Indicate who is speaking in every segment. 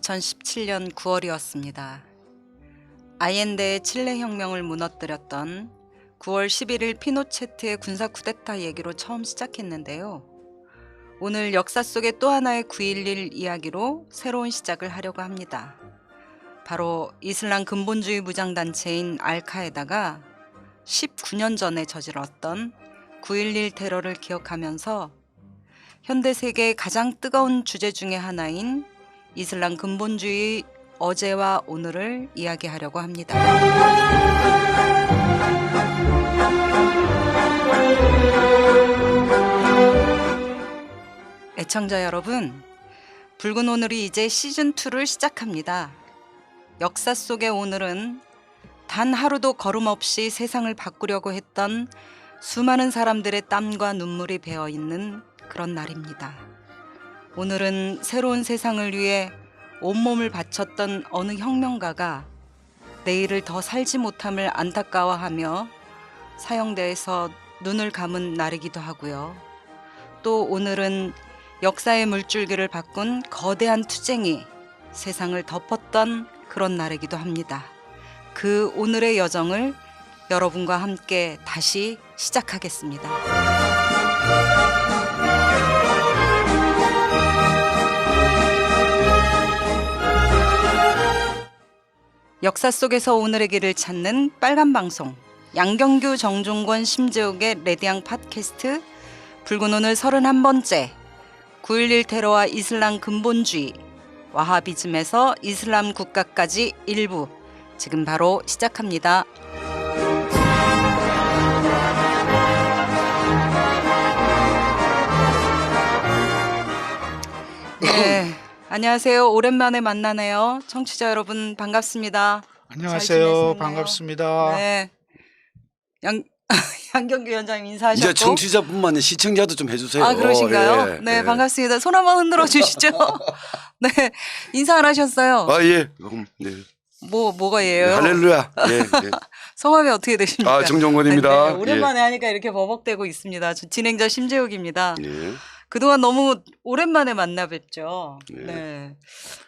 Speaker 1: 2017년 9월이었습니다. 아옌데의 칠레 혁명을 무너뜨렸던 9월 11일 피노체트의 군사 쿠데타 얘기로 처음 시작했는데요. 오늘 역사 속의 또 하나의 9.11 이야기로 새로운 시작을 하려고 합니다. 바로 이슬람 근본주의 무장단체인 알카에다가 19년 전에 저질렀던 9.11 테러를 기억하면서 현대 세계의 가장 뜨거운 주제 중의 하나인 이슬람 근본주의 어제와 오늘을 이야기하려고 합니다. 애청자 여러분, 붉은 오늘이 이제 시즌2를 시작합니다. 역사 속의 오늘은 단 하루도 걸음없이 세상을 바꾸려고 했던 수많은 사람들의 땀과 눈물이 배어있는 그런 날입니다. 오늘은 새로운 세상을 위해 온몸을 바쳤던 어느 혁명가가 내일을 더 살지 못함을 안타까워하며 사형대에서 눈을 감은 날이기도 하고요. 또 오늘은 역사의 물줄기를 바꾼 거대한 투쟁이 세상을 덮었던 그런 날이기도 합니다. 그 오늘의 여정을 여러분과 함께 다시 시작하겠습니다. 역사 속에서 오늘의 길을 찾는 빨간 방송, 양경규, 정종권, 심재욱의 레디앙 팟캐스트 붉은 오늘 31번째 9.11 테러와 이슬람 근본주의, 와하비즘에서 이슬람 국가까지 일부 지금 바로 시작합니다. 네, 안녕하세요. 오랜만에 만나네요. 청취자 여러분 반갑습니다.
Speaker 2: 안녕하세요. 반갑습니다.
Speaker 1: 네, 양경규 위원장님 인사하셨고.
Speaker 3: 이제 청취자뿐만 아니라 시청자도 좀 해주세요.
Speaker 1: 아, 그러신가요?
Speaker 3: 예,
Speaker 1: 네,
Speaker 3: 예.
Speaker 1: 반갑습니다. 손 한번 흔들어 주시죠. 네, 인사 안 하셨어요.
Speaker 3: 아, 예. 네.
Speaker 1: 뭐가 예요?
Speaker 3: 할렐루야. 예, 예.
Speaker 1: 성함이 어떻게 되십니까?
Speaker 3: 아, 정종권입니다.
Speaker 1: 네, 오랜만에 하니까 이렇게 버벅대고 있습니다. 저 진행자 심재욱입니다.
Speaker 3: 예.
Speaker 1: 그동안 너무 오랜만에 만나 뵙죠.
Speaker 3: 네.
Speaker 1: 네.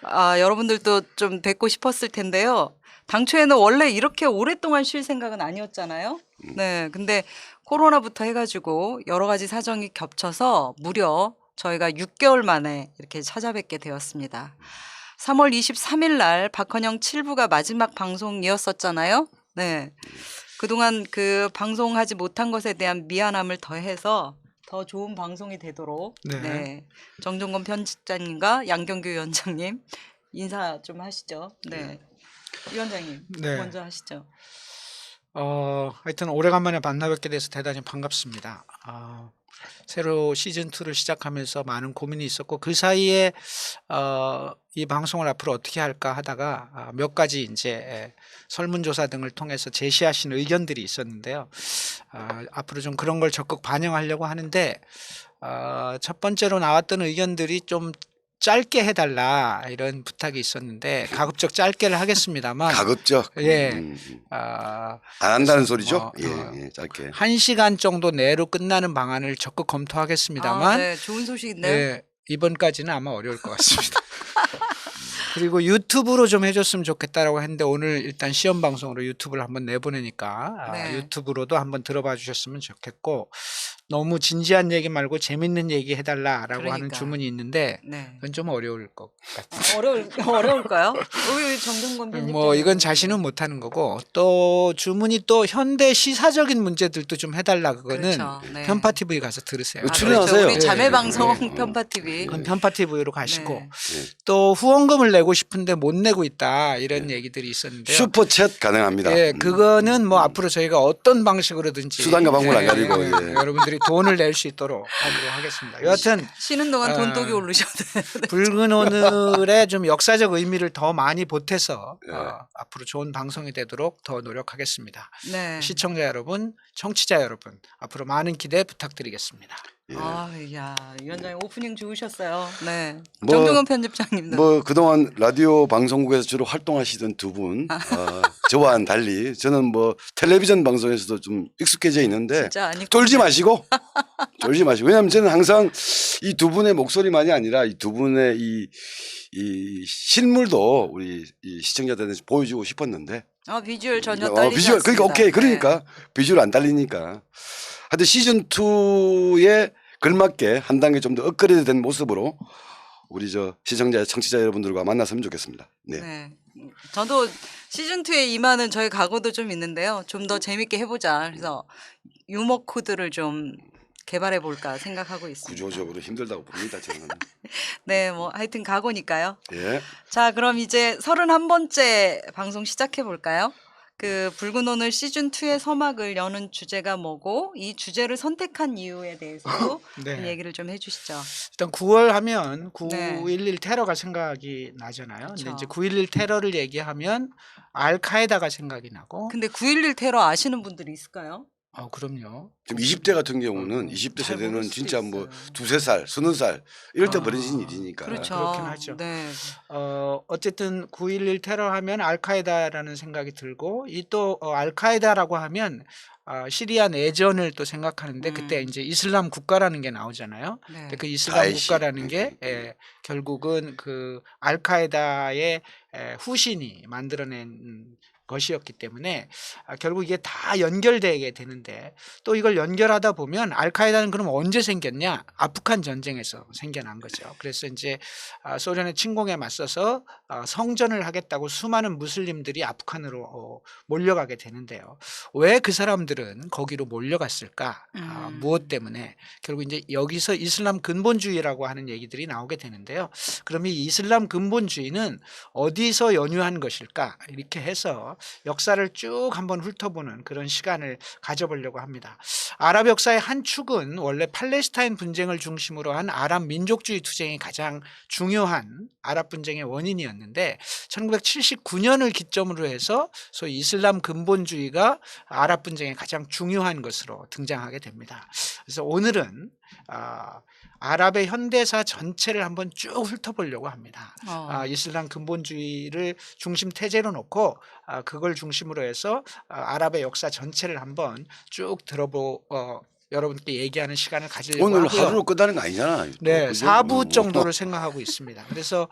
Speaker 1: 아, 여러분들도 좀 뵙고 싶었을 텐데요. 당초에는 원래 이렇게 오랫동안 쉴 생각은 아니었잖아요. 네. 근데 코로나부터 해가지고 여러 가지 사정이 겹쳐서 무려 저희가 6개월 만에 이렇게 찾아뵙게 되었습니다. 3월 23일 날 박헌영 7부가 마지막 방송이었었잖아요. 네. 그동안 그 방송하지 못한 것에 대한 미안함을 더해서 더 좋은 방송이 되도록
Speaker 2: 네.
Speaker 1: 네. 정종권 편집자님과 양경규 위원장님 인사 좀 하시죠. 네. 위원장님
Speaker 2: 네.
Speaker 1: 먼저 하시죠.
Speaker 2: 하여튼 오래간만에 만나뵙게 돼서 대단히 반갑습니다. 새로 시즌2를 시작하면서 많은 고민이 있었고 그 사이에 이 방송을 앞으로 어떻게 할까 하다가 몇 가지 이제 설문조사 등을 통해서 제시하신 의견들이 있었는데요. 앞으로 좀 그런 걸 적극 반영하려고 하는데 첫 번째로 나왔던 의견들이 좀 짧게 해달라 이런 부탁이 있었는데 가급적 짧게를 하겠습니다만
Speaker 3: 가급적.
Speaker 2: 예.
Speaker 3: 안 한다는 소리죠? 예, 예, 짧게.
Speaker 2: 1시간 정도 내로 끝나는 방안을 적극 검토하겠습니다만
Speaker 1: 네, 좋은 소식인데요.
Speaker 2: 예, 이번까지는 아마 어려울 것 같습니다. 그리고 유튜브로 좀 해줬으면 좋겠다라고 했는데 오늘 일단 시험 방송으로 유튜브를 한번 내보내니까
Speaker 1: 네.
Speaker 2: 유튜브로도 한번 들어봐 주셨으면 좋겠고 너무 진지한 얘기 말고 재밌는 얘기 해달라라고 하는
Speaker 1: 그러니까.
Speaker 2: 주문이 있는데
Speaker 1: 네.
Speaker 2: 그건 좀 어려울 것 같아요.
Speaker 1: 어려울까요? 우리 정종권 편집자.
Speaker 2: 뭐 이건 자신은 못하는 거고 또 주문이 또 현대 시사적인 문제들도 좀 해달라 그거는
Speaker 1: 그렇죠. 네.
Speaker 2: 편파 TV 가서 들으세요.
Speaker 3: 출연하세요.
Speaker 1: 우리 자매
Speaker 2: 예,
Speaker 1: 방송
Speaker 2: 예.
Speaker 1: 편파 TV.
Speaker 2: 그건 편파 TV로 가시고
Speaker 1: 네.
Speaker 2: 또 후원금을 내고 싶은데 못 내고 있다 이런 얘기들이 있었는데요.
Speaker 3: 슈퍼챗 가능합니다.
Speaker 2: 예, 그거는 뭐 앞으로 저희가 어떤 방식으로든지
Speaker 3: 수단과 방법을 안 가리고, 예.
Speaker 2: 여러분들이 돈을 낼 수 있도록 하도록 하겠습니다. 여하튼
Speaker 1: 쉬는 동안 돈독이 오르셔도 되는데.
Speaker 2: 붉은 오늘의 좀 역사적 의미를 더 많이 보태서
Speaker 3: 예.
Speaker 2: 앞으로 좋은 방송이 되도록 더 노력하겠습니다.
Speaker 1: 네.
Speaker 2: 시청자 여러분, 청취자 여러분, 앞으로 많은 기대 부탁드리겠습니다.
Speaker 3: 예.
Speaker 1: 야, 위원장님 오프닝 좋으셨어요. 네.
Speaker 3: 뭐,
Speaker 1: 정동원 편집장님도.
Speaker 3: 뭐 그동안 라디오 방송국에서 주로 활동하시던 두 분, 저와는 달리 저는 뭐 텔레비전 방송에서도 좀 익숙해져 있는데
Speaker 1: 진짜 아니
Speaker 3: 쫄지 마시고 쫄지 마시고 왜냐하면 저는 항상 이 두 분의 목소리만이 아니라 이 두 분의 이 실물도 우리 이 시청자들한테 보여주고 싶었는데
Speaker 1: 비주얼 전혀 딸리지
Speaker 3: 비주얼
Speaker 1: 않습니다.
Speaker 3: 그러니까 오케이 그러니까
Speaker 1: 네.
Speaker 3: 비주얼 안 딸리니까 하여튼 시즌 2에 걸맞게 한 단계 좀 더 업그레이드 된 모습으로 우리 저 시청자 청취자 여러분들과 만났으면 좋겠습니다. 네.
Speaker 1: 네. 저도 시즌 2에 임하는 저의 각오도 좀 있는데요. 좀 더 재밌게 해보자. 그래서 유머 코드를 좀 개발해 볼까 생각하고 있습니다.
Speaker 3: 구조적으로 힘들다고 봅니다. 저는.
Speaker 1: 네, 뭐 하여튼 각오니까요.
Speaker 3: 예.
Speaker 1: 자, 그럼 이제 31번째 방송 시작해 볼까요? 그 붉은 오늘 시즌 2의 서막을 여는 주제가 뭐고 이 주제를 선택한 이유에 대해서도
Speaker 2: 네.
Speaker 1: 얘기를 좀 해주시죠.
Speaker 2: 일단 9월 하면 9.11
Speaker 1: 네.
Speaker 2: 테러가 생각이 나잖아요. 근데
Speaker 1: 그쵸.
Speaker 2: 이제 9.11 테러를 얘기하면 알카에다가 생각이 나고.
Speaker 1: 근데 9.11 테러 아시는 분들이 있을까요?
Speaker 2: 그럼요.
Speaker 3: 지금 20대 같은 경우는 20대
Speaker 1: 잘
Speaker 3: 세대는
Speaker 1: 모를 수도
Speaker 3: 진짜 뭐
Speaker 1: 있어요.
Speaker 3: 두세 살, 서너 살 이럴 때 벌어진 일이니까.
Speaker 1: 그렇죠.
Speaker 2: 그렇긴 하죠.
Speaker 1: 네.
Speaker 2: 어쨌든 9.11 테러 하면 알카에다라는 생각이 들고 이 또 알카에다라고 하면 시리아 내전을 또 생각하는데 그때 이제 이슬람 국가라는 게 나오잖아요.
Speaker 1: 네.
Speaker 2: 근데 그 이슬람
Speaker 3: 다에시.
Speaker 2: 국가라는 게 결국은 그 알카에다의 후신이 만들어낸 것이었기 때문에 결국 이게 다 연결되게 되는데 또 이걸 연결하다 보면 알카에다는 그럼 언제 생겼냐? 아프간 전쟁에서 생겨난 거죠. 그래서 이제 소련의 침공에 맞서서 성전을 하겠다고 수많은 무슬림들이 아프간으로 몰려가게 되는데요. 왜 그 사람들은 거기로 몰려갔을까? 무엇 때문에? 결국 이제 여기서 이슬람 근본주의라고 하는 얘기들이 나오게 되는데요. 그럼 이 이슬람 근본주의는 어디서 연유한 것일까? 이렇게 해서 역사를 쭉 한번 훑어보는 그런 시간을 가져보려고 합니다. 아랍 역사의 한 축은 원래 팔레스타인 분쟁을 중심으로 한 아랍 민족주의 투쟁이 가장 중요한 아랍 분쟁의 원인이었는데 1979년을 기점으로 해서 소위 이슬람 근본주의가 아랍 분쟁의 가장 중요한 것으로 등장하게 됩니다. 그래서 오늘은 아랍의 현대사 전체를 한번 쭉 훑어보려고 합니다. 이슬람 근본주의를 중심 태제로 놓고 그걸 중심으로 해서 아랍의 역사 전체를 한번 쭉 여러분께 얘기하는 시간을 가지려고
Speaker 3: 오늘
Speaker 2: 하고요.
Speaker 3: 하루로 끝나는 거 아니잖아.
Speaker 2: 네,
Speaker 3: 그죠?
Speaker 2: 4부 정도를 생각하고 있습니다. 그래서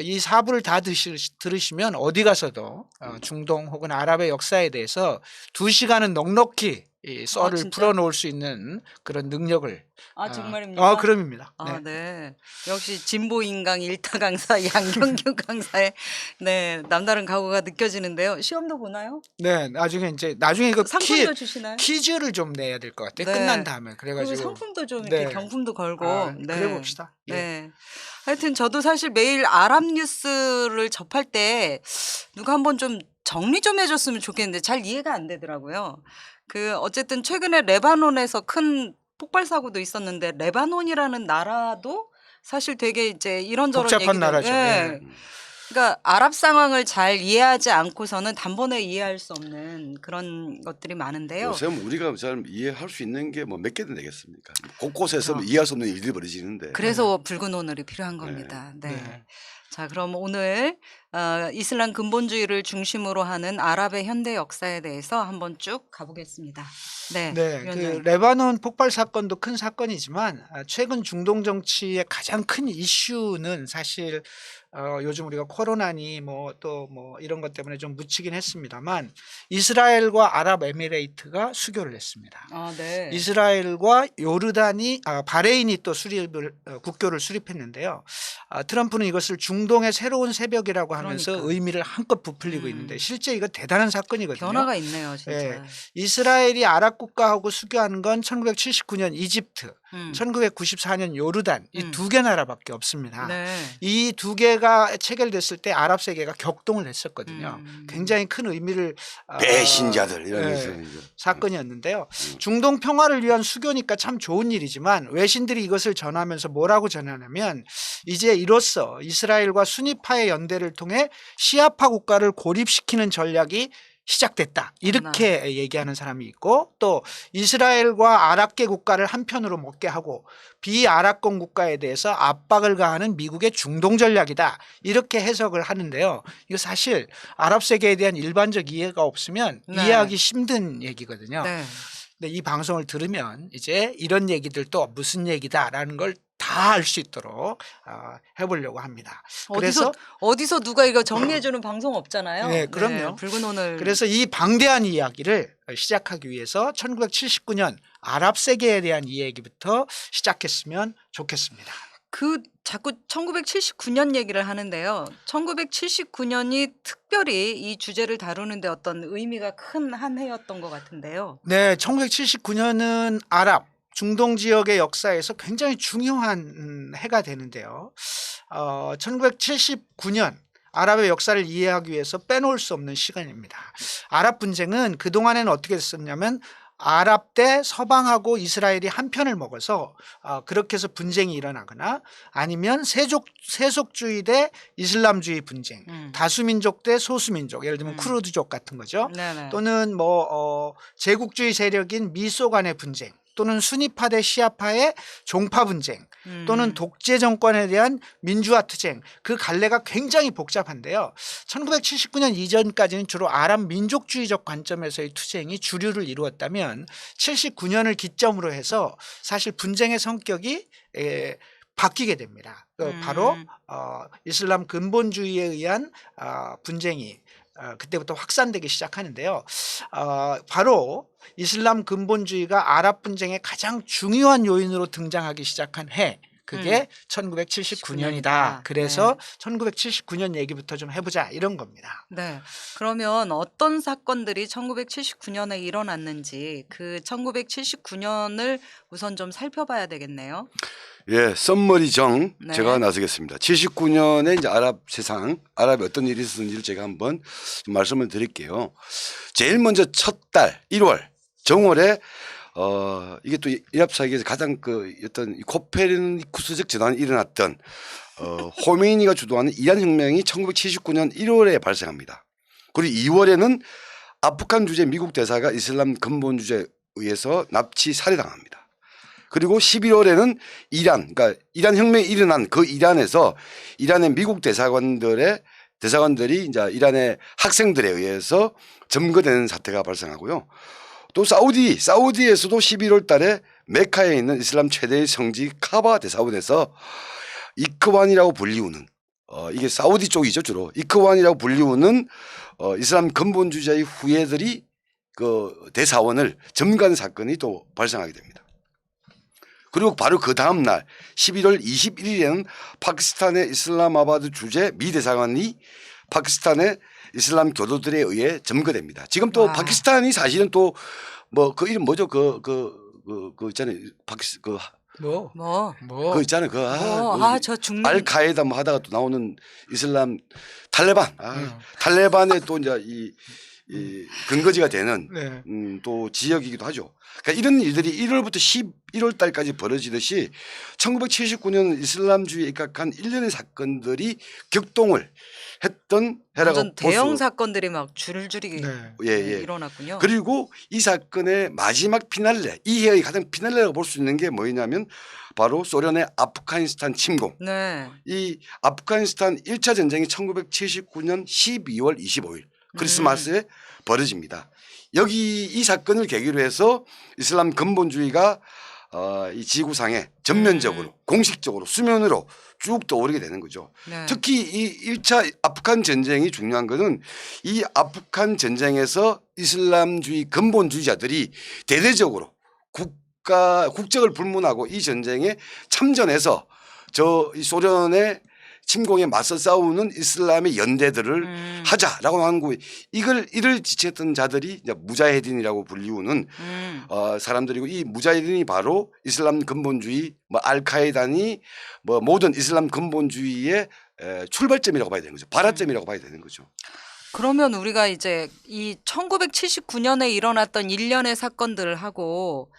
Speaker 2: 이 4부를 다 들으시면 어디 가서도 중동 혹은 아랍의 역사에 대해서 2시간은 넉넉히 이 썰을
Speaker 1: 진짜?
Speaker 2: 풀어놓을 수 있는 그런 능력을
Speaker 1: 정말입니까?
Speaker 2: 그럼입니다.
Speaker 1: 네. 역시 진보 인강 일타 강사 양경규 강사의 남다른 각오가 느껴지는데요. 시험도 보나요?
Speaker 2: 네, 나중에 이거
Speaker 1: 상품도 주시나요?
Speaker 2: 퀴즈를 좀 내야 될 것 같아요.
Speaker 1: 네.
Speaker 2: 끝난 다음에
Speaker 1: 그리고
Speaker 2: 그래가지고
Speaker 1: 상품도 좀 이렇게
Speaker 2: 네.
Speaker 1: 경품도 걸고.
Speaker 2: 그래 봅시다.
Speaker 1: 네. 하여튼 저도 사실 매일 아랍 뉴스를 접할 때 누가 한번 좀 정리 좀 해줬으면 좋겠는데 잘 이해가 안 되더라고요. 어쨌든 최근에 레바논에서 큰 폭발 사고도 있었는데 레바논이라는 나라도 사실 되게 이제 이런저런
Speaker 2: 복잡한
Speaker 1: 얘기들,
Speaker 2: 나라죠.
Speaker 1: 예.
Speaker 2: 예.
Speaker 1: 그러니까 아랍 상황을 잘 이해하지 않고서는 단번에 이해할 수 없는 그런 것들이 많은데요.
Speaker 3: 요새 우리가 잘 이해할 수 있는 게 뭐 몇 개든 되겠습니까? 곳곳에서
Speaker 1: 그렇죠.
Speaker 3: 이해할 수 없는 일들이 벌어지는데.
Speaker 1: 그래서 붉은 오늘이 필요한 겁니다. 네. 자, 그럼 오늘 이슬람 근본주의를 중심으로 하는 아랍의 현대 역사에 대해서 한번 쭉 가보겠습니다. 네,
Speaker 2: 그
Speaker 1: 위원장님.
Speaker 2: 레바논 폭발 사건도 큰 사건이지만 최근 중동 정치의 가장 큰 이슈는 사실 요즘 우리가 코로나니 또 이런 것 때문에 좀 묻히긴 했습니다만 이스라엘과 아랍에미레이트가 수교를 했습니다.
Speaker 1: 네.
Speaker 2: 이스라엘과 바레인이 또 국교를 수립했는데요. 트럼프는 이것을 중동의 새로운 새벽이라고 하면서
Speaker 1: 그러니까.
Speaker 2: 의미를 한껏 부풀리고 있는데 실제 이거 대단한 사건이거든요.
Speaker 1: 변화가 있네요, 진짜.
Speaker 2: 예. 이스라엘이 아랍 국가하고 수교한 건 1979년 이집트, 1994년 요르단 이 두 개 나라밖에 없습니다.
Speaker 1: 네.
Speaker 2: 이 두 개가 체결됐을 때 아랍 세계가 격동을 했었거든요. 굉장히 큰 의미를
Speaker 3: 배신자들 이러면서
Speaker 2: 사건이었는데요. 중동 평화를 위한 수교니까 참 좋은 일이지만 외신들이 이것을 전하면서 뭐라고 전하냐면 이제 이로써 이스라엘과 수니파의 연대를 통해 시아파 국가를 고립시키는 전략이 시작됐다 이렇게 얘기하는 사람이 있고, 또 이스라엘과 아랍계 국가를 한편으로 먹게 하고 비아랍권 국가에 대해서 압박을 가하는 미국의 중동 전략이다 이렇게 해석을 하는데요. 이거 사실 아랍 세계에 대한 일반적 이해가 없으면
Speaker 1: 네.
Speaker 2: 이해하기 힘든 얘기거든요.
Speaker 1: 네.
Speaker 2: 근데 이 방송을 들으면 이제 이런 얘기들도 무슨 얘기다라는 걸 다 알 수 있도록 해보려고 합니다. 그래서
Speaker 1: 어디서 누가 이거 정리해주는 방송 없잖아요.
Speaker 2: 네, 그럼요.
Speaker 1: 붉은 오늘.
Speaker 2: 그래서 이 방대한 이야기를 시작하기 위해서 1979년 아랍 세계에 대한 이야기부터 시작했으면 좋겠습니다.
Speaker 1: 자꾸 1979년 얘기를 하는데요. 1979년이 특별히 이 주제를 다루는데 어떤 의미가 큰 한 해였던 것 같은데요.
Speaker 2: 네, 1979년은 아랍 중동 지역의 역사에서 굉장히 중요한 해가 되는데요. 1979년 아랍의 역사를 이해하기 위해서 빼놓을 수 없는 시간입니다. 아랍 분쟁은 그동안에는 어떻게 됐었냐면 아랍 대 서방하고 이스라엘이 한 편을 먹어서 그렇게 해서 분쟁이 일어나거나, 아니면 세속주의 대 이슬람주의 분쟁, 다수민족 대 소수민족, 예를 들면 쿠르드족 같은 거죠.
Speaker 1: 네네.
Speaker 2: 또는 제국주의 세력인 미소 간의 분쟁, 또는 수니파 대 시아파의 종파 분쟁, 또는 독재 정권에 대한 민주화 투쟁, 그 갈래가 굉장히 복잡한데요. 1979년 이전까지는 주로 아랍 민족주의적 관점에서의 투쟁이 주류를 이루었다면 79년을 기점으로 해서 사실 분쟁의 성격이 바뀌게 됩니다. 바로 이슬람 근본주의에 의한 분쟁이 그때부터 확산되기 시작하는데요. 바로 이슬람 근본주의가 아랍 분쟁의 가장 중요한 요인으로 등장하기 시작한 해, 그게 1979년이다. 그래서 1979년 얘기부터 좀 해보자 이런 겁니다.
Speaker 1: 네. 그러면 어떤 사건들이 1979년에 일어났는지 그 1979년을 우선 좀 살펴봐야 되겠네요.
Speaker 3: 예, 썸머리 정
Speaker 1: 네.
Speaker 3: 제가 나서겠습니다. 79년에 이제 아랍 세상, 아랍에 어떤 일이 있었는지를 제가 한번 좀 말씀을 드릴게요. 제일 먼저 첫 달 1월 정월에 이게 또 이랍사계에서 가장 어떤 코페르니쿠스적 전환이 일어났던 호메이니가 주도하는 이란 혁명이 1979년 1월에 발생합니다. 그리고 2월에는 아프간 주재 미국 대사가 이슬람 근본주의에 의해서 납치 살해당합니다. 그리고 11월에는 그러니까 이란 혁명이 일어난 그 이란에서 이란의 미국 대사관들이 이제 이란의 학생들에 의해서 점거되는 사태가 발생하고요. 또 사우디에서도 11월 달에 메카에 있는 이슬람 최대의 성지 카바 대사원에서 이크완이라고 불리우는 이게 사우디 쪽이죠, 주로. 이크완이라고 불리우는 이슬람 근본주의자의 후예들이 그 대사원을 점거하는 사건이 또 발생하게 됩니다. 그리고 바로 그 다음 날 11월 21일에는 파키스탄의 이슬람아바드 주재 미 대사관이 파키스탄의 이슬람 교도들에 의해 점거됩니다. 지금 또 파키스탄이 사실은 또 그 이름 뭐죠? 그 있잖아요. 그 있잖아요.
Speaker 1: 저 죽는
Speaker 3: 알카에다 뭐 하다가 또 나오는 이슬람 탈레반. 탈레반의 또 이제 이 근거지가 되는
Speaker 2: 네.
Speaker 3: 또 지역이기도 하죠. 그러니까 이런 일들이 1월부터 11월 달까지 벌어지듯이 1979년 이슬람주의에 입각한 1년의 사건들이 격동을 했던 해라고
Speaker 1: 완전 대형 사건들이 막 줄줄이 일어났군요.
Speaker 3: 그리고 이 사건의 마지막 피날레, 이 해의 가장 피날레라고 볼 수 있는 게 뭐냐면 바로 소련의 아프가니스탄 침공.
Speaker 1: 네.
Speaker 3: 이 아프가니스탄 1차 전쟁이 1979년 12월 25일 크리스마스에 벌어집니다. 이 사건을 계기로 해서 이슬람 근본주의가 이 지구상에 전면적으로 공식적으로 수면으로 쭉 떠오르게 되는 거죠.
Speaker 1: 네.
Speaker 3: 특히 이 1차 아프간 전쟁이 중요한 것은 이 아프간 전쟁에서 이슬람주의 근본주의자들이 대대적으로 국적을 불문하고 이 전쟁에 참전해서 이 소련의 침공에 맞서 싸우는 이슬람의 연대들을 하자라고 하는 거, 이를 지지했던 자들이 이제 무자헤딘이라고 불리우는 사람들이고, 이 무자헤딘이 바로 이슬람 근본주의, 알카에다니 모든 이슬람 근본주의의 출발점이라고 봐야 되는 거죠. 발화점이라고 봐야 되는 거죠.
Speaker 1: 그러면 우리가 이제 이 1979년에 일어났던 일련의 사건들을 하고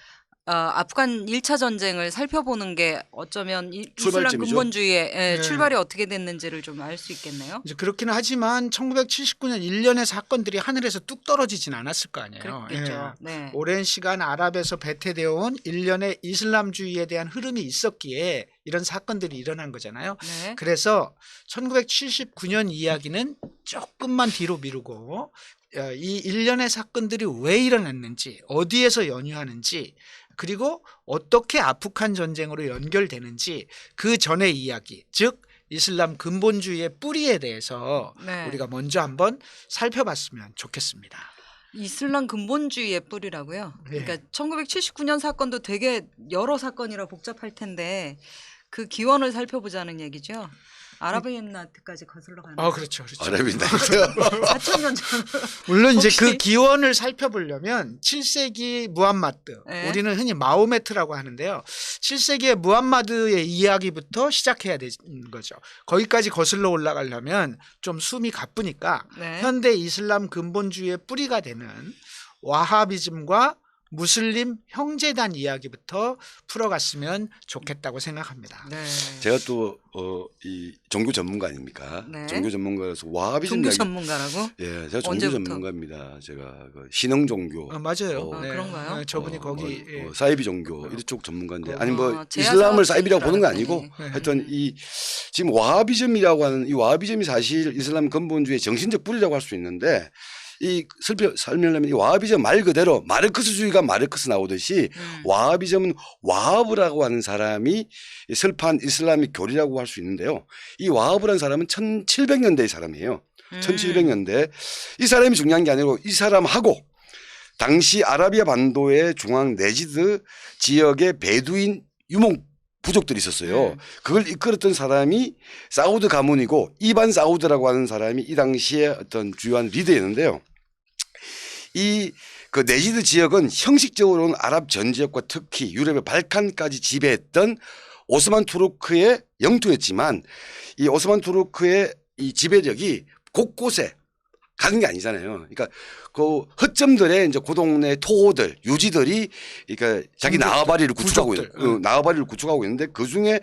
Speaker 1: 아프간 1차 전쟁을 살펴보는 게 어쩌면 이슬람
Speaker 3: 출발점이죠.
Speaker 1: 근본주의의
Speaker 2: 네.
Speaker 1: 출발이 어떻게 됐는지를 좀 알 수 있겠네요.
Speaker 2: 이제 그렇기는 하지만 1979년 일련의 사건들이 하늘에서 뚝 떨어지진 않았을 거 아니에요.
Speaker 1: 그랬겠죠.
Speaker 2: 예.
Speaker 1: 네.
Speaker 2: 오랜 시간 아랍에서 배태되어 온 일련의 이슬람주의에 대한 흐름이 있었기에 이런 사건들이 일어난 거잖아요.
Speaker 1: 네.
Speaker 2: 그래서 1979년 이야기는 조금만 뒤로 미루고 이 일련의 사건들이 왜 일어났는지, 어디에서 연유하는지, 그리고 어떻게 아프간 전쟁으로 연결되는지 그 전의 이야기, 즉 이슬람 근본주의의 뿌리에 대해서
Speaker 1: 네.
Speaker 2: 우리가 먼저 한번 살펴봤으면 좋겠습니다.
Speaker 1: 이슬람 근본주의의 뿌리라고요.
Speaker 2: 네.
Speaker 1: 그러니까 1979년 사건도 되게 여러 사건이라 복잡할 텐데 그 기원을 살펴보자는 얘기죠. 아라비엔나트까지 거슬러 가는.
Speaker 2: 그렇죠, 그렇죠.
Speaker 3: 아랍인 나이트.
Speaker 1: 4,000년 전.
Speaker 2: 물론 이제
Speaker 1: 혹시-
Speaker 2: 그 기원을 살펴보려면 7세기 무함마드,
Speaker 1: 네.
Speaker 2: 우리는 흔히 마호메트라고 하는데요. 7세기의 무함마드의 이야기부터 시작해야 되는 거죠. 거기까지 거슬러 올라가려면 좀 숨이 가쁘니까
Speaker 1: 네.
Speaker 2: 현대 이슬람 근본주의의 뿌리가 되는 와하비즘과 무슬림 형제단 이야기부터 풀어갔으면 좋겠다고 생각합니다.
Speaker 1: 네.
Speaker 3: 제가 또 이 종교 전문가 아닙니까?
Speaker 1: 네.
Speaker 3: 종교 전문가라서 와하비즘
Speaker 1: 종교
Speaker 3: 이야기.
Speaker 1: 전문가라고?
Speaker 3: 예, 제가 종교
Speaker 1: 언제부터?
Speaker 3: 전문가입니다. 제가 그 신흥 종교,
Speaker 2: 맞아요.
Speaker 3: 어,
Speaker 1: 그런가요?
Speaker 2: 네, 저분이 거기 예.
Speaker 3: 사이비 종교 이쪽 전문가인데 아니
Speaker 1: 어,
Speaker 3: 뭐
Speaker 1: 제야
Speaker 3: 이슬람을
Speaker 1: 사업자인
Speaker 3: 사이비라고
Speaker 1: 줄
Speaker 3: 보는 거
Speaker 1: 알았더니.
Speaker 3: 아니고
Speaker 2: 네.
Speaker 3: 하여튼 이 지금 와하비즘이라고 하는 이 와하비즘이 사실 이슬람 근본주의의 정신적 뿌리라고 할 수 있는데 이 설명하면 이 와하비즘 말 그대로 마르크스주의가 마르크스 나오듯이 와하비즘은 와하브라고 하는 사람이 설파한 이슬람의 교리라고 할 수 있는데요. 이 와하브라는 사람은 1700년대의 사람이에요. 1700년대. 이 사람이 중요한 게 아니고 이 사람하고 당시 아라비아 반도의 중앙 네지드 지역의 베두인 유목 부족들이 있었어요. 그걸 이끌었던 사람이 사우드 가문이고 이반 사우드라고 하는 사람이 이 당시에 어떤 주요한 리더였는데요. 이 그 네지드 지역은 형식적으로는 아랍 전 지역과 특히 유럽의 발칸까지 지배했던 오스만 투르크의 영토였지만 이 오스만 투르크의 이 지배력이 곳곳에 가는 게 아니잖아요. 그러니까 그 허점들에 이제 그 동네 토호들, 유지들이 그러니까 자기
Speaker 2: 종족들,
Speaker 3: 나와바리를 구축하고 있는,
Speaker 2: 부족들.
Speaker 3: 나와바리를 구축하고 있는데 그 중에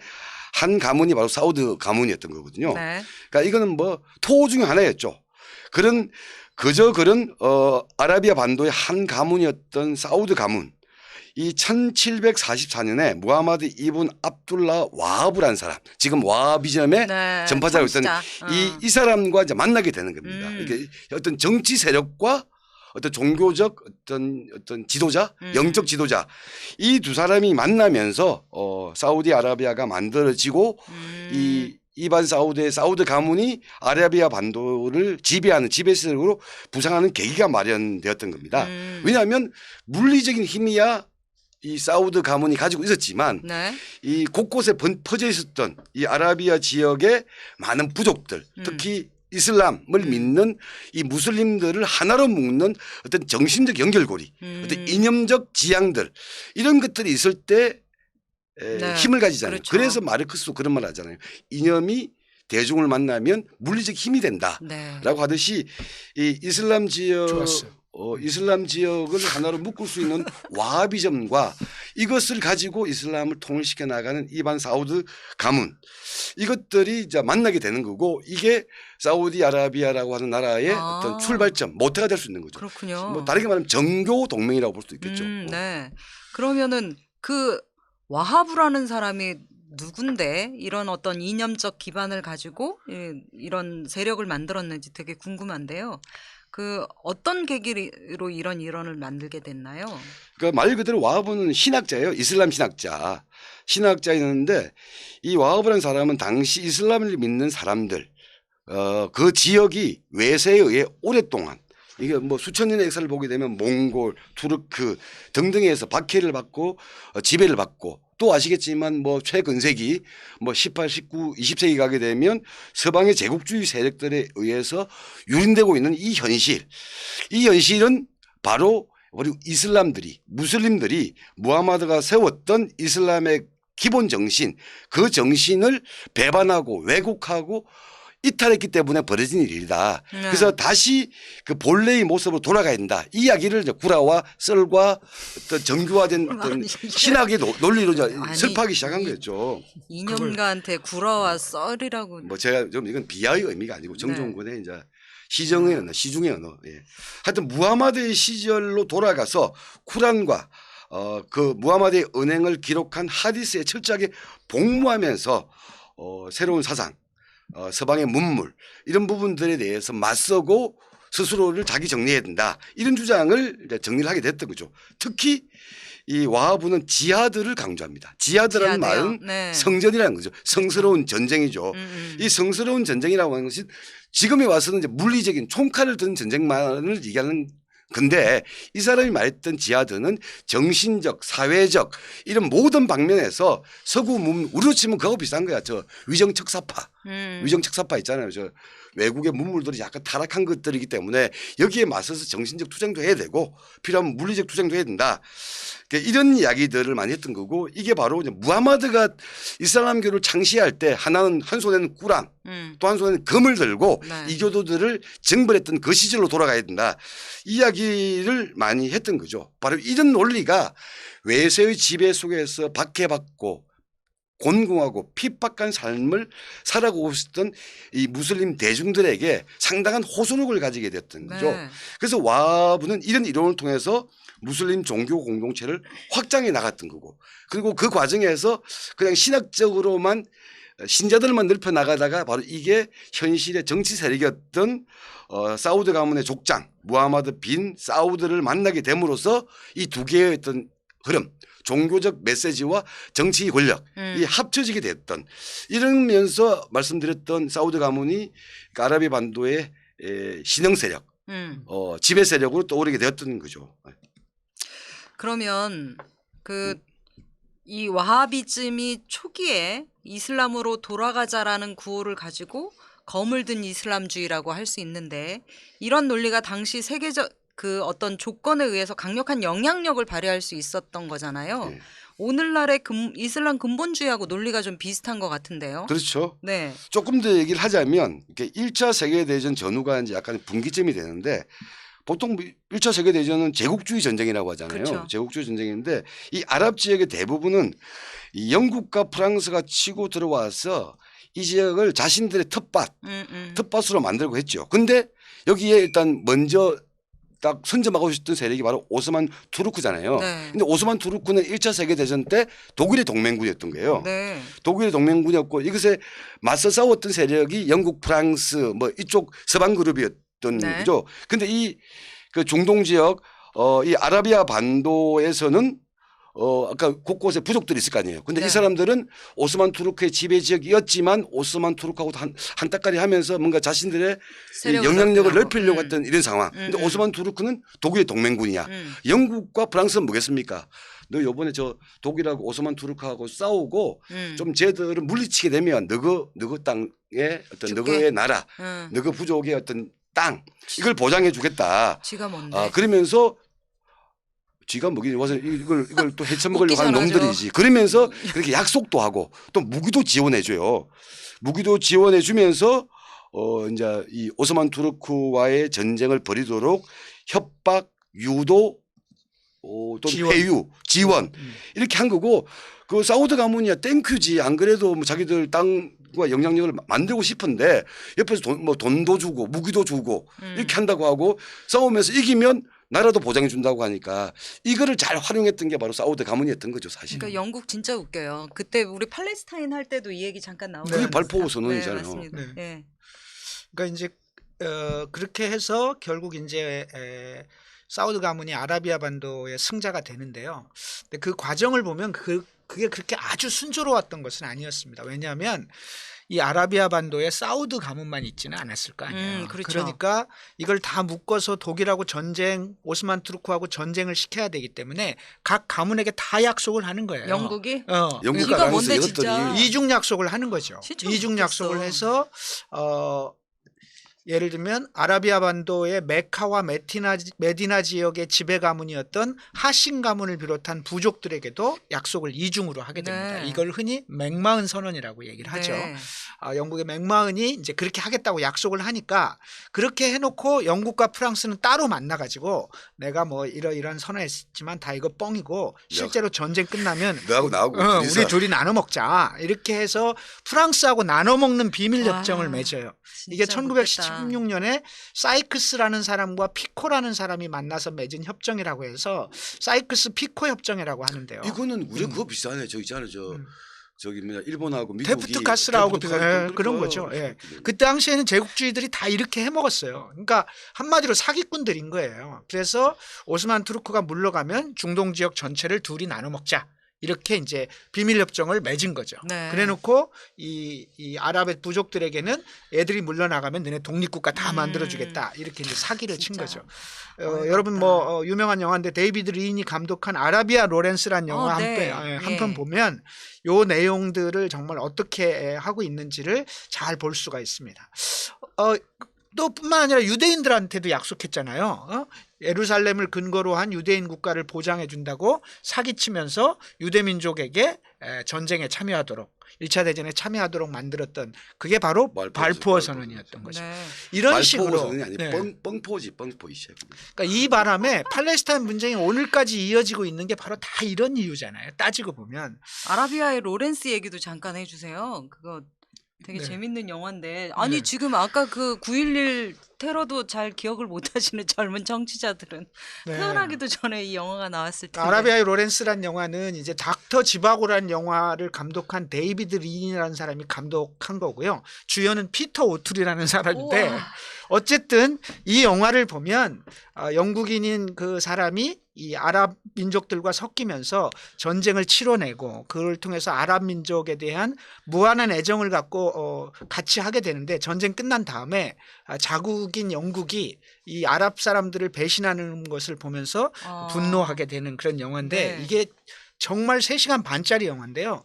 Speaker 3: 한 가문이 바로 사우드 가문이었던 거거든요.
Speaker 1: 네.
Speaker 3: 그러니까 이거는 뭐 토호 중에 하나였죠. 그런 아라비아 반도의 한 가문이었던 사우드 가문. 이 1744년에 무하마드 이븐 압둘라 와하브라는 사람, 지금 와하비즘의
Speaker 1: 네.
Speaker 3: 전파자로 있던
Speaker 1: 창시자.
Speaker 3: 이 사람과 이제 만나게 되는 겁니다.
Speaker 1: 음.
Speaker 3: 이게 어떤 정치 세력과 어떤 종교적 어떤 지도자, 영적 지도자 이 두 사람이 만나면서 사우디아라비아가 만들어지고 이 이반 사우드의 사우드 가문이 아라비아 반도를 지배하는 지배세력으로 부상하는 계기가 마련되었던 겁니다. 왜냐하면 물리적인 힘이야 이 사우드 가문이 가지고 있었지만
Speaker 1: 네.
Speaker 3: 이 곳곳에 퍼져 있었던 이 아라비아 지역의 많은 부족들 특히 이슬람을 믿는 이 무슬림들을 하나로 묶는 어떤 정신적 연결고리 어떤 이념적 지향들 이런 것들이 있을 때
Speaker 1: 네.
Speaker 3: 힘을 가지잖아요.
Speaker 1: 그렇죠.
Speaker 3: 그래서 마르크스도 그런 말 하잖아요. 이념이 대중을 만나면 물리적 힘이 된다라고
Speaker 1: 네.
Speaker 3: 하듯이 이 이슬람 지역
Speaker 2: 좋았어요.
Speaker 3: 이슬람 지역을 하나로 묶을 수 있는 와하비즘과 이것을 가지고 이슬람을 통일시켜 나가는 이반 사우드 가문 이것들이 이제 만나게 되는 거고 이게 사우디아라비아라고 하는 나라의 어떤 출발점 모태가 될 수 있는 거죠.
Speaker 1: 그렇군요.
Speaker 3: 뭐 다르게 말하면 정교 동맹이라고 볼 수도 있겠죠.
Speaker 1: 네. 그러면은 그 와하브라는 사람이 누군데 이런 어떤 이념적 기반을 가지고 이런 세력을 만들었는지 되게 궁금한데요. 그 어떤 계기로 이런 일원을 만들게 됐나요?
Speaker 3: 그러니까 말 그대로 와하브는 신학자예요. 이슬람 신학자였는데 이 와하브라는 사람은 당시 이슬람을 믿는 사람들 그 지역이 외세에 의해 오랫동안 이게 뭐 수천 년의 역사를 보게 되면 몽골, 투르크 등등에서 박해를 받고 지배를 받고 또 아시겠지만 뭐 최근세기 뭐 18, 19, 20세기 가게 되면 서방의 제국주의 세력들에 의해서 유린되고 있는 이 현실은 바로 우리 무슬림들이 무하마드가 세웠던 이슬람의 기본 정신 그 정신을 배반하고 왜곡하고 이탈했기 때문에 벌어진 일이다. 그래서 다시 그 본래의 모습으로 돌아가야 된다. 이 이야기를 이제 구라와 썰과 어떤 정교화된 어떤
Speaker 1: 아니, 이게-
Speaker 3: 신학의 논리로 이제
Speaker 1: 아니,
Speaker 3: 설파하기 시작한
Speaker 1: 이-
Speaker 3: 거였죠.
Speaker 1: 이념가한테 구라와 썰이라고.
Speaker 3: 뭐 제가 좀 이건 비하의 의미가 아니고
Speaker 1: 네.
Speaker 3: 정종군의 이제 시정의 언어, 시중의 언어. 예. 하여튼 무하마드의 시절로 돌아가서 쿠란과 그 무하마드의 은행을 기록한 하디스에 철저하게 복무하면서 새로운 사상, 서방의 문물 이런 부분들에 대해서 맞서고 스스로를 자기 정리해야 된다. 이런 주장을 이제 정리를 하게 됐던 거죠. 특히 이 와하부는 지하드를 강조합니다. 지하드라는
Speaker 1: 지하드요?
Speaker 3: 말은
Speaker 1: 네.
Speaker 3: 성전이라는 거죠. 성스러운 전쟁이죠. 이 성스러운 전쟁이라고 하는 것이 지금에 와서는 이제 물리적인 총칼을 든 전쟁만을 얘기하는 근데 이 사람이 말했던 지하드는 정신적, 사회적 이런 모든 방면에서 서구 우리로 치면 그거하고 비슷한 거야. 저 위정척사파. 위정척사파 있잖아요. 저 외국의 문물들이 약간 타락한 것들이기 때문에 여기에 맞서서 정신적 투쟁도 해야 되고 필요하면 물리적 투쟁도 해야 된다. 그러니까 이런 이야기들을 많이 했던 거고 이게 바로 이제 무하마드가 이슬람교를 창시할 때 하나는 한 손에는 꾸란 또 한 손에는 금을 들고
Speaker 1: 네.
Speaker 3: 이 교도들을 정벌했던 그 시절로 돌아가야 된다. 이야기를 많이 했던 거죠. 바로 이런 논리가 외세의 지배 속에서 박해받고 곤궁하고 핍박한 삶을 살아가고 있었던 이 무슬림 대중들에게 상당한 호소력을 가지게 됐던 거죠.
Speaker 1: 네.
Speaker 3: 그래서 와하부는 이런 이론을 통해서 무슬림 종교 공동체를 확장해 나갔던 거고 그리고 그 과정에서 그냥 신학적으로만 신자들만 넓혀 나가다가 바로 이게 현실의 정치 세력이었던 사우드 가문의 족장 무하마드 빈 사우드를 만나게 됨으로써 이 두 개의 어떤 흐름 종교적 메시지와 정치 권력 이 합쳐지게 됐던 이러면서 말씀드렸던 사우드 가문이 그 아라비 반도의 신흥 세력 지배 세력으로 떠오르게 되었던 거죠.
Speaker 1: 그러면 이 와하비즘이 초기에 이슬람으로 돌아가자라는 구호를 가지고 검을 든 이슬람주의라고 할 수 있는데 이런 논리가 당시 세계적 그 어떤 조건에 의해서 강력한 영향력을 발휘할 수 있었던 거잖아요.
Speaker 3: 네.
Speaker 1: 오늘날의 이슬람 근본주의하고 논리가 좀 비슷한 것 같은데요.
Speaker 3: 그렇죠.
Speaker 1: 네.
Speaker 3: 조금 더 얘기를 하자면 이렇게 1차 세계대전 전후가 이제 약간 분기점이 되는데 보통 1차 세계대전은 제국주의 전쟁이라고 하잖아요.
Speaker 1: 그렇죠.
Speaker 3: 제국주의 전쟁인데 이 아랍 지역의 대부분은 이 영국과 프랑스가 치고 들어와서 이 지역을 자신들의 텃밭으로 만들고 했죠. 근데 여기에 일단 먼저 딱 선점하고 있었던 세력이 바로 오스만 투르크잖아요.
Speaker 1: 네.
Speaker 3: 근데 오스만 투르크는 1차 세계대전 때 독일의 동맹군이었던 거예요.
Speaker 1: 네.
Speaker 3: 독일의 동맹군이었고 이것에 맞서 싸웠던 세력이 영국, 프랑스 뭐 이쪽 서방 그룹이었던
Speaker 1: 네.
Speaker 3: 거죠. 근데 이 그 중동 지역 이 아라비아 반도에서는 아까 곳곳에 부족들이 있을 거 아니에요. 근데
Speaker 1: 네.
Speaker 3: 이 사람들은 오스만 투르크의 지배 지역이었지만 오스만 투르크하고 한따까리 하면서 뭔가 자신들의
Speaker 1: 세력을
Speaker 3: 영향력을
Speaker 1: 넓히려고.
Speaker 3: 넓히려고 했던 이런 상황. 근데 오스만 투르크는 독일의 동맹군이야.
Speaker 1: 음.
Speaker 3: 영국과 프랑스는 뭐겠습니까? 너 요번에 저 독일하고 오스만 투르크하고 싸우고 좀 쟤들을 물리치게 되면 너그 땅의 어떤
Speaker 1: 줄게.
Speaker 3: 너그의 나라,
Speaker 1: 응.
Speaker 3: 너그 부족의 어떤 땅 이걸 보장해 주겠다.
Speaker 1: 지가 뭔데?
Speaker 3: 그러면서 쥐가 먹이 와서 이걸 또 헤쳐먹으려고 하는
Speaker 1: 웃기잖아,
Speaker 3: 놈들이지. 그러면서 그렇게 약속도 하고 또 무기도 지원해 줘요. 무기도 지원해 주면서 이제 이 오스만 투르크와의 전쟁을 벌이도록 협박, 유도 또는 회유, 지원 이렇게 한 거고 그 사우드 가문이야 땡큐지. 안 그래도 뭐 자기들 땅과 영향력을 만들고 싶은데 옆에서 돈도 주고 무기도 주고 이렇게 한다고 하고 싸우면서 이기면 나라도 보장해 준다고 하니까 이거를 잘 활용했던 게 바로 사우드 가문이었던 거죠 사실.
Speaker 1: 그러니까 영국 진짜 웃겨요. 그때 우리 팔레스타인 할 때도 이 얘기 잠깐 나오고.
Speaker 3: 그게 발포 선언이잖아요.
Speaker 1: 네, 맞습니다.
Speaker 2: 네.
Speaker 1: 예.
Speaker 2: 그러니까 이제 그렇게 해서 결국 이제 사우드 가문이 아라비아 반도의 승자가 되는데요. 근데 그 과정을 보면 그게 그렇게 아주 순조로웠던 것은 아니었습니다. 왜냐하면 이 아라비아 반도에 사우드 가문만 있지는 않았을 거 아니에요.
Speaker 1: 그렇죠.
Speaker 2: 그러니까 이걸 다 묶어서 독일하고 전쟁, 오스만 투르크하고 전쟁을 시켜야 되기 때문에 각 가문에게 다 약속을 하는 거예요.
Speaker 1: 영국이?
Speaker 3: 영국과
Speaker 1: 이가
Speaker 3: 프랑스
Speaker 1: 뭔데,
Speaker 3: 이것들이
Speaker 1: 진짜?
Speaker 2: 이중 약속을 하는 거죠.
Speaker 1: 진짜
Speaker 2: 이중
Speaker 1: 웃겼어.
Speaker 2: 약속을 해서 예를 들면 아라비아 반도의 메카와 메디나 지역의 지배 가문이었던 하신 가문을 비롯한 부족들에게도 약속을 이중으로 하게 됩니다.
Speaker 1: 네.
Speaker 2: 이걸 흔히 맥마흔 선언이라고 얘기를 하죠.
Speaker 1: 네.
Speaker 2: 영국의 맥마흔이 이제 그렇게 하겠다고 약속을 하니까 그렇게 해놓고 영국과 프랑스는 따로 만나가지고 내가 뭐 이러이러한 선언했지만 다 이거 뻥이고 실제로 전쟁 끝나면
Speaker 3: 너하고 나하고
Speaker 2: 우리 둘이 나눠 먹자 이렇게 해서 프랑스하고 나눠 먹는 비밀
Speaker 1: 와,
Speaker 2: 협정을 맺어요. 이게
Speaker 1: 진짜 못됐다.
Speaker 2: 1916년에 사이크스라는 사람과 피코라는 사람이 만나서 맺은 협정이라고 해서 사이크스 피코 협정이라고 하는데요.
Speaker 3: 이거는 우리 그거 비슷하네. 저 있잖아요. 저기 뭐냐 일본하고 미국이
Speaker 2: 데프트 가스라고
Speaker 3: 데프트 가스
Speaker 2: 그런 거죠. 예. 그 당시에는 제국주의들이 다 이렇게 해먹었어요. 그러니까 한마디로 사기꾼들인 거예요. 그래서 오스만 투르크가 물러가면 중동 지역 전체를 둘이 나눠 먹자. 이렇게 이제 비밀협정을 맺은 거죠.
Speaker 1: 네.
Speaker 2: 그래놓고 이 아랍의 부족들에게는 애들이 물러나가면 너네 독립국가 다 만들어주겠다. 이렇게 이제 사기를 친
Speaker 1: 진짜.
Speaker 2: 거죠. 여러분 뭐 유명한 영화인데 데이비드 린이 감독한 아라비아 로렌스란 영화
Speaker 1: 네.
Speaker 2: 한편 보면 요 내용들을 정말 어떻게 하고 있는지를 잘 볼 수가 있습니다. 또 뿐만 아니라 유대인들한테도 약속했잖아요. 예루살렘을 근거로 한 유대인 국가를 보장해 준다고 사기치면서 유대민족에게 전쟁에 참여하도록 1차 대전에 참여하도록 만들었던 그게 바로 발푸어 선언이었던 거죠.
Speaker 1: 네.
Speaker 2: 이런 식으로
Speaker 3: 선언이 아니
Speaker 2: 네.
Speaker 3: 뻥포지 뻥포이시.
Speaker 2: 그러니까 이 바람에 팔레스타인 분쟁이 오늘까지 이어지고 있는 게 바로 다 이런 이유잖아요. 따지고 보면.
Speaker 1: 아라비아의 로렌스 얘기도 잠깐 해주세요. 그거 되게
Speaker 2: 네.
Speaker 1: 재밌는 영화인데 아니
Speaker 2: 네.
Speaker 1: 지금 아까 그 9.11 테러도 잘 기억을 못하시는 젊은 청취자들은
Speaker 2: 네.
Speaker 1: 태어나기도 전에 이 영화가 나왔을 텐데
Speaker 2: 아라비아의 로렌스란 영화는 이제 닥터 지바고라는 영화를 감독한 데이비드 린이라는 사람이 감독한 거고요. 주연은 피터 오툴이라는 사람인데
Speaker 1: 우와.
Speaker 2: 어쨌든 이 영화를 보면 영국인인 그 사람이 이 아랍 민족들과 섞이면서 전쟁을 치러내고 그걸 통해서 아랍 민족에 대한 무한한 애정을 갖고 같이 하게 되는데 전쟁 끝난 다음에 자국인 영국이 이 아랍 사람들을 배신하는 것을 보면서 분노하게 되는 그런 영화인데
Speaker 1: 네.
Speaker 2: 이게 정말 3시간 반짜리 영화인데요.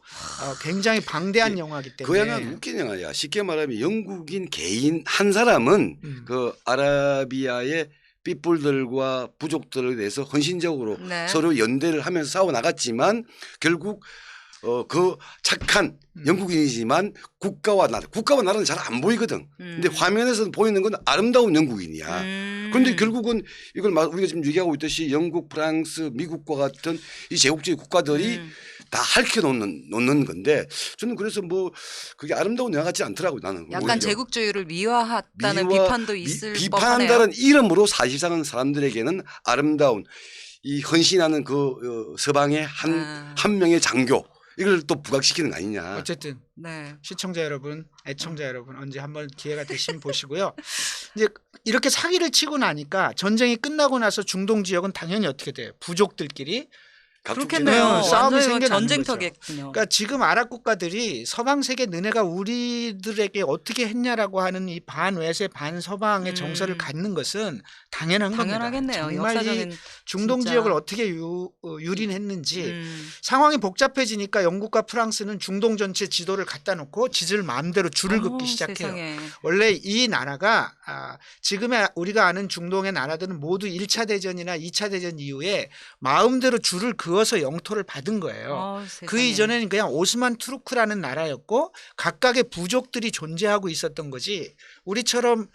Speaker 2: 굉장히 방대한 영화이기 때문에.
Speaker 3: 그 영화는 웃긴 영화야. 쉽게 말하면 영국인 개인 한 사람은 그 아라비아의 삐뿔들과 부족들에 대해서 헌신적으로
Speaker 1: 네.
Speaker 3: 서로 연대를 하면서 싸워 나갔지만 결국 그 착한 영국인이지만 국가와 나라는 잘 안 보이거든. 근데 화면에서 보이는 건 아름다운 영국인이야. 그런데 결국은 이걸 우리가 지금 얘기하고 있듯이 영국, 프랑스, 미국과 같은 이 제국주의 국가들이 다 핥혀놓는 건데 저는 그래서 뭐 그게 아름다운 영화 같지 않더라고요. 나는
Speaker 1: 약간
Speaker 3: 오히려.
Speaker 1: 제국주의를 미화했다는 비판도 있을 법하네요.
Speaker 3: 비판한다는 이름으로 사실상은 사람들에게는 아름다운 이 헌신하는 그 서방의 한 명의 장교 이걸 또 부각시키는 거 아니냐.
Speaker 2: 어쨌든
Speaker 1: 네.
Speaker 2: 시청자 여러분, 애청자 여러분 언제 한번 기회가 되시면 보시고요. 이제 이렇게 사기를 치고 나니까 전쟁이 끝나고 나서 중동 지역은 당연히 어떻게 돼요? 부족들끼리
Speaker 1: 그렇겠네요.
Speaker 2: 싸움이
Speaker 1: 완전히
Speaker 2: 생겨나는
Speaker 1: 전쟁터겠군요.
Speaker 2: 그러니까 지금 아랍 국가들이 서방 세계 너네가 우리들에게 어떻게 했냐라고 하는 이 반외세 반서방의 정서를 갖는 것은 당연한 겁니다.
Speaker 1: 당연하겠네요.
Speaker 2: 정말
Speaker 1: 역사적인
Speaker 2: 이 중동
Speaker 1: 진짜.
Speaker 2: 지역을 어떻게 유린했는지 상황이 복잡해지니까 영국과 프랑스는 중동 전체 지도를 갖다 놓고 지들 마음대로 줄을 긋기 시작해요.
Speaker 1: 세상에.
Speaker 2: 원래 이 나라가 지금의 우리가 아는 중동의 나라들은 모두 1차 대전이나 2차 대전 이후에 마음대로 줄을 그어서 영토를 받은 거예요. 그
Speaker 1: 세상에.
Speaker 2: 이전에는 그냥 오스만 투르크라는 나라였고 각각의 부족들이 존재하고 있었던 거지 우리처럼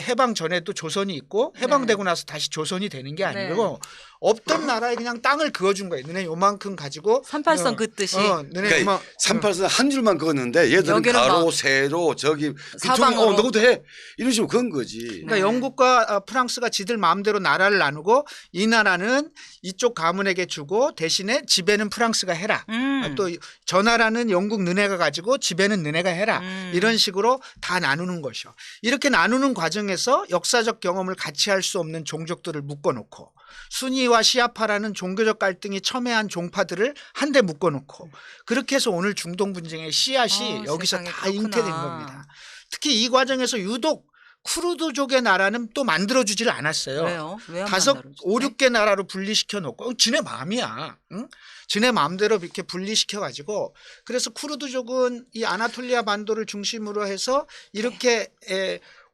Speaker 2: 해방 전에도 조선이 있고 해방되고 나서 다시 조선이 되는 게 아니고 없던 나라에 그냥 땅을 그어준 거예요. 너네 요만큼 가지고
Speaker 1: 38선 긋듯이.
Speaker 2: 너네
Speaker 3: 그러니까 38선 한 줄만 그었는데 얘들은
Speaker 1: 여기는
Speaker 3: 가로
Speaker 1: 막
Speaker 3: 세로 저기
Speaker 1: 사방으로.
Speaker 3: 너도 해 이런 식으로 그은 거지.
Speaker 2: 그러니까 영국과 프랑스가 지들 마음대로 나라를 나누고 이 나라는 이쪽 가문에게 주고 대신에 지배는 프랑스가 해라. 또 저 나라는 영국 너네가 가지고 지배는 너네가 해라. 이런 식으로 다 나누는 것이요. 이렇게 나누는 과정에서 역사적 경험을 같이 할 수 없는 종족들을 묶어놓고 수니와 시아파라는 종교적 갈등이 첨예한 종파들을 한데 묶어놓고 그렇게 해서 오늘 중동 분쟁의 씨앗이 여기서
Speaker 1: 세상에,
Speaker 2: 다
Speaker 1: 그렇구나.
Speaker 2: 잉태된 겁니다. 특히 이 과정에서 유독 쿠르드족의 나라는 또 만들어주질 않았어요.
Speaker 1: 왜요? 왜안
Speaker 2: 5, 6개 나라로 분리시켜 놓고 지네 마음이야. 응? 지네 마음대로 이렇게 분리시켜 가지고 그래서 쿠르드족은 이 아나톨리아 반도를 중심으로 해서 이렇게